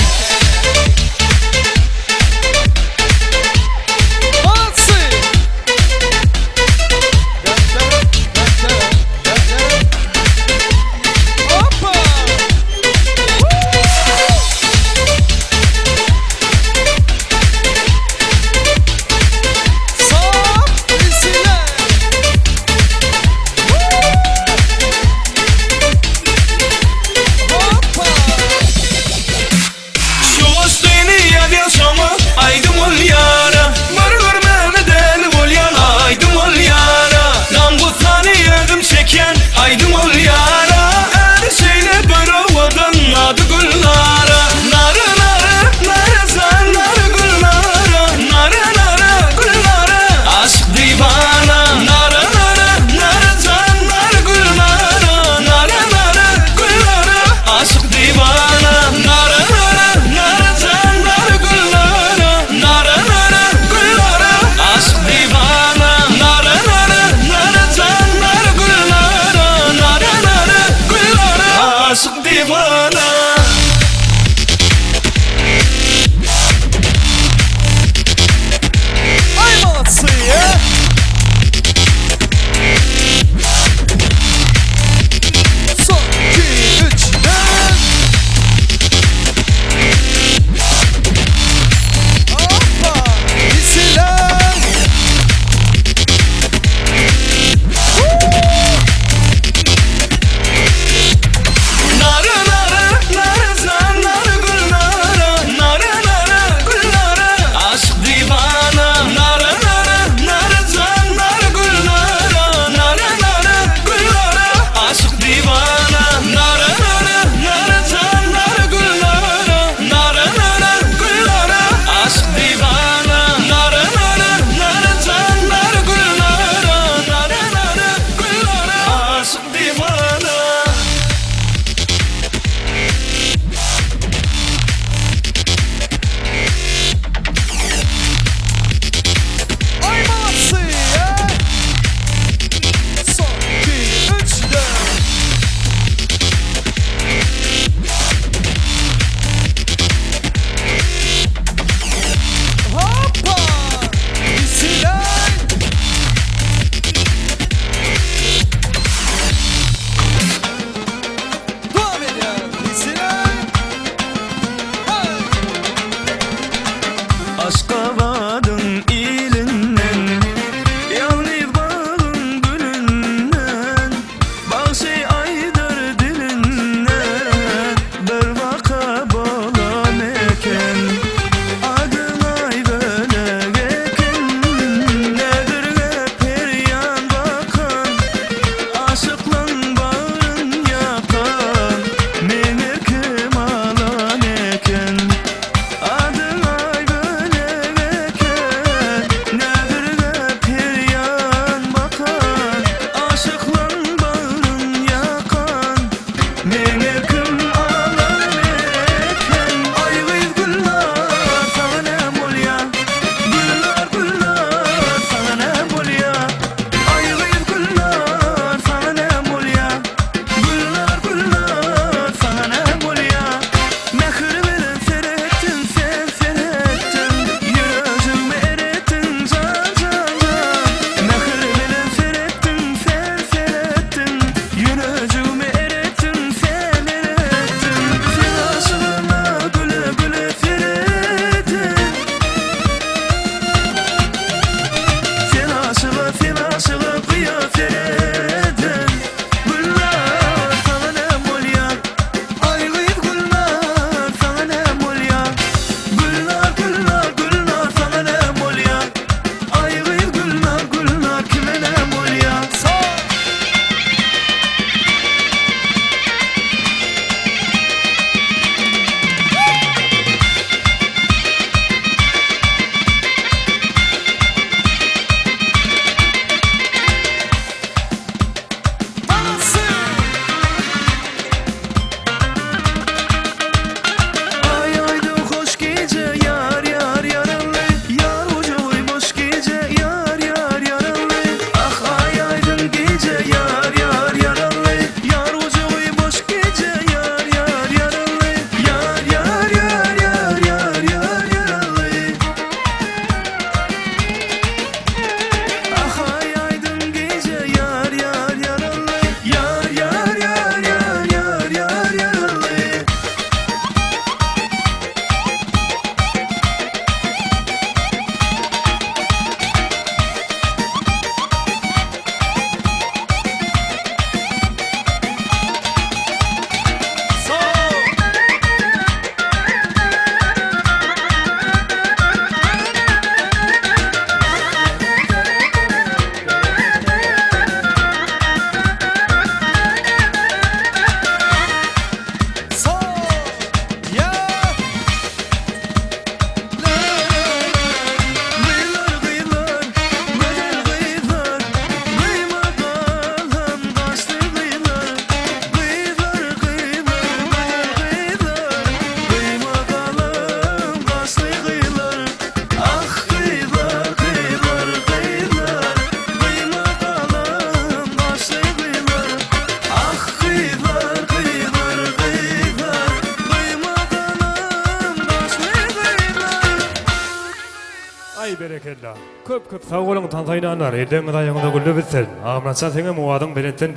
[SPEAKER 3] Ay berekella. Köp sağ bolun tantaýnalar. Elden daýaňyda gülle bitsen. Amraça seňe muwadyň beretten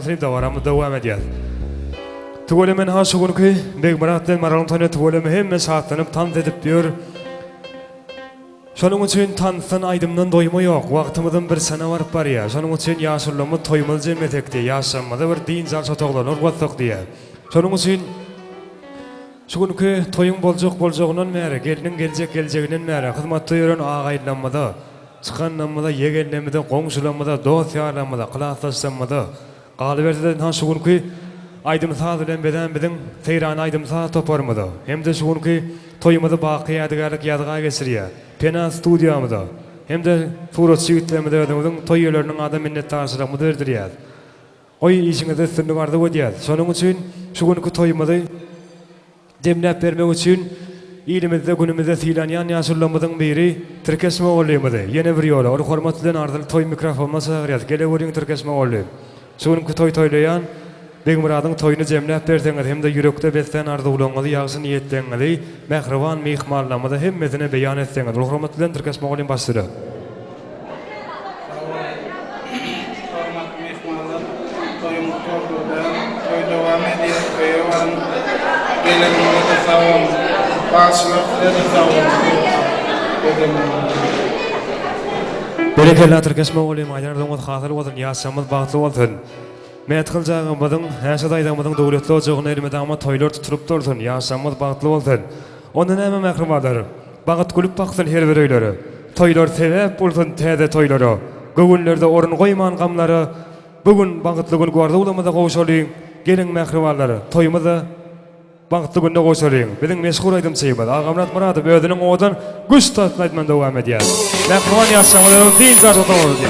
[SPEAKER 3] sınıp da waramyz dowam edýär. Tugole men ha şu günki Begmurat'dan Maralyň toýuna tugole hemme saatlanıp tant edip diyor. Şonuň üçin tansan aýdymdan doýma ýok. Wagtymyzyň bir sana baryp barýar. Şonuň üçin ýaşurlamy toýmaly jemmetekde ýaşamada bir din zal çataglanır watsak diýär. Şonuň üçin şu günki toýuň boljagynyň märe, geliniň geljeginden märe, hyzmatda ýören agaýlanmada, çykanlamada, yegenlemede, goňşulamada, dost ýarlamada, klasaşlamada, galyberden ha şu günki aýdym saz bilen beden biziň teýran aýdym saz toparmada. Hemde şu günki toýumyzy baky ýadygarlyk ýadyga geçirýär. Pena studiýamyzda, hemde surat şigitlemede özüňiziň toý ýerleriniň adam minnetdarçylygyny bildirýär. Oý işiňizde üstünlük bardy diýär. Şonuň üçin şu günki toýumyzy demläp bermek üçin ilimizde günümizde silanýan ýaşurlamyzyň biri Türkesme oglymydy. Ýene bir ýola, ol hormat bilen ardyl toý mikrofonuna çagyrýar. Gele görüň Türkesme ogly. Şu günki toý toýlaýan Begmuradyň toýuny jemläp berseňiz hemde ýürekde beslen arzuwlaňyzy ýagşy niýetleňizi mehriban mehmanlamyda hemmesine beýan etseňiz. Ol hormat bilen Türkesme oglym başlydy. Berekella Türkesme oglym aýdanyň hasyl bolsun, ýaşamyz bagtly bolsun. Meýet kıljagymyzyň, häşe daýdamyzyň döwletli ojagyny elmedama toýlar tuturyp dursun, ýaşamyz bagtly bolsun. Onda näme mährimadar? Bagat gülüp baksyn her bireýleri. Toýlar sebäp bolsun täze toýlara. Gögünlerde orun goýman gamlary bugün bagtly gün gorda ulamada gowşalyň. Geliň mähriballary, toýumyzy bagtly günde gowşalyň. Biziň meşhur aýdym çeýbad. Agamrat Muradow özüniň owadan güç tatlaýman dowam edýär. Mähriban ýaşamalyň din zat otawdy.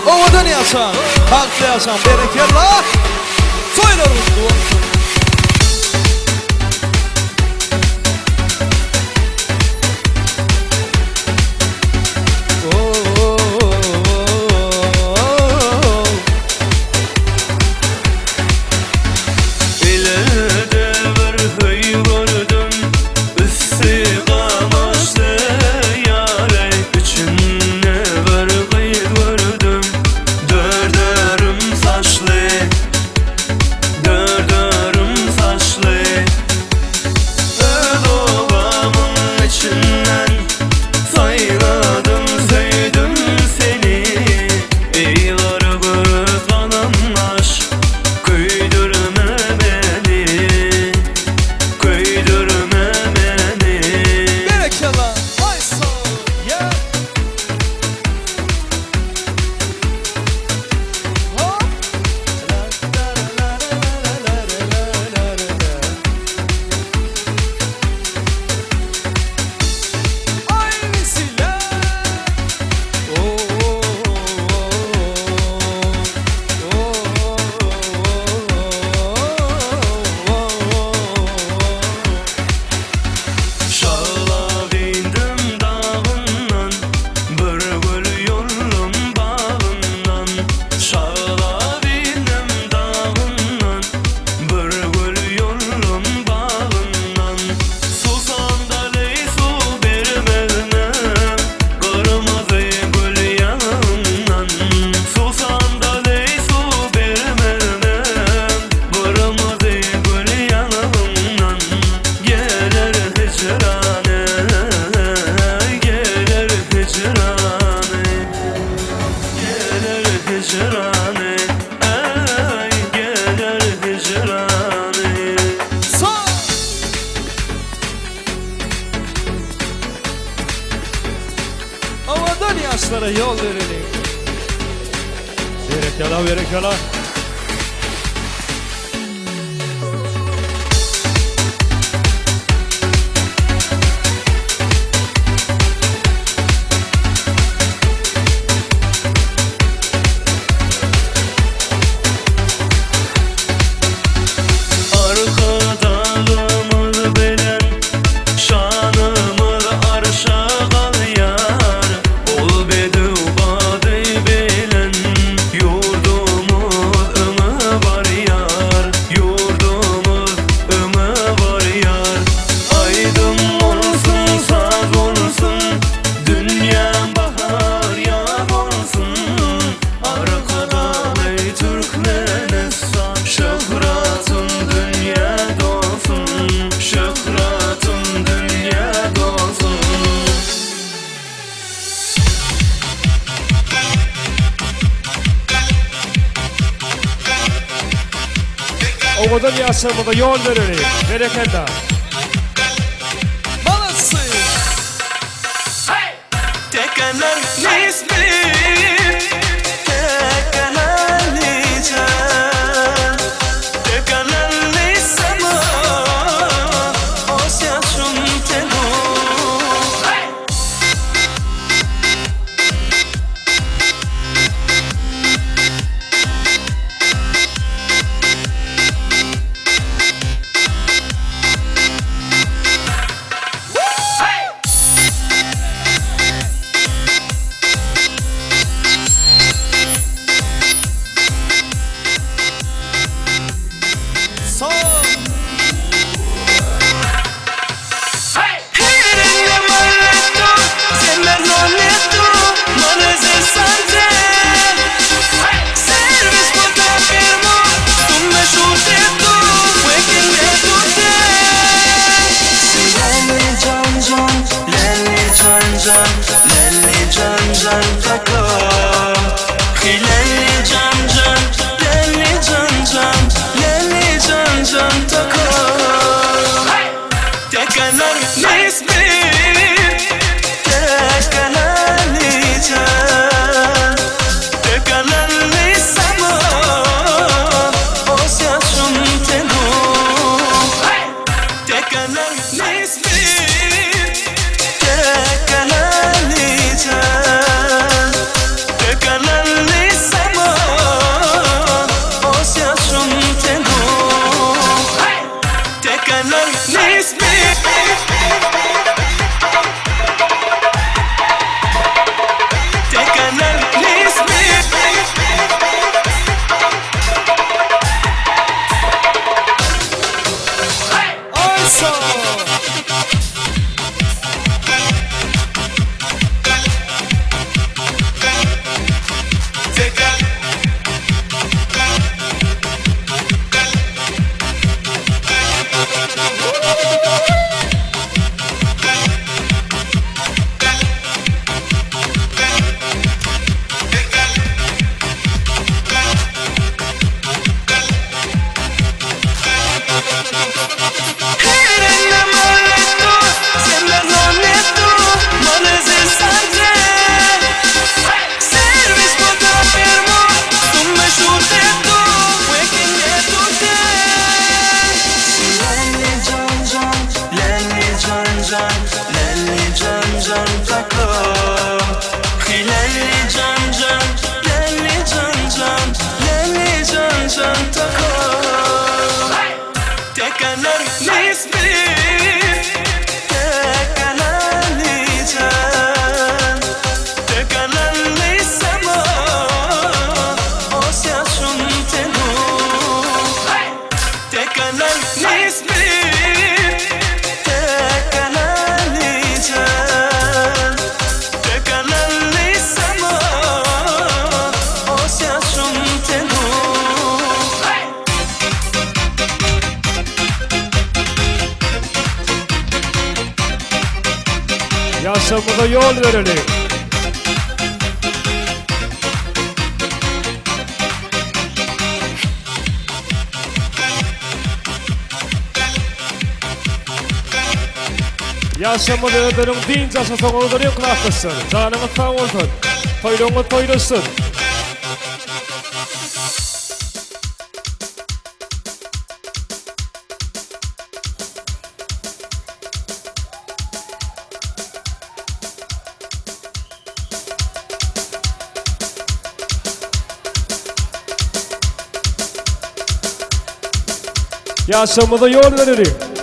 [SPEAKER 2] Owadan ýaşan, halkly ýaşan, berekella. Toýlarymyz bolsun. Ýaşlara ýol berelim.
[SPEAKER 3] Berekella, berekella.
[SPEAKER 1] Yurdumu
[SPEAKER 3] Ödül yaşamında yol verelim. Bereketler.
[SPEAKER 2] Malası.
[SPEAKER 1] Tekeler nisbir Tekeler nican Tekeler nisama Osyaşun tenu Lelli can can takam Lelli can can Lelli can can Lelli can can takam Tekeler nisbir Tekeler nican Tekeler nisama Osyaşun tenu Tekeler nisbir Lelli can can takam Lelli can can Lelli can can Lelli can can takam Tekeler nisbir Tekeler nican Tekeler nisama Osyaşun tenu Tekeler nisbir
[SPEAKER 3] Yaşamında yol verelim. Yaşamında ödülün dince soğuğunu kulaktasın. Canımı sağ olsun. Toyluğunu toylusun. Yaşamında yol verelim.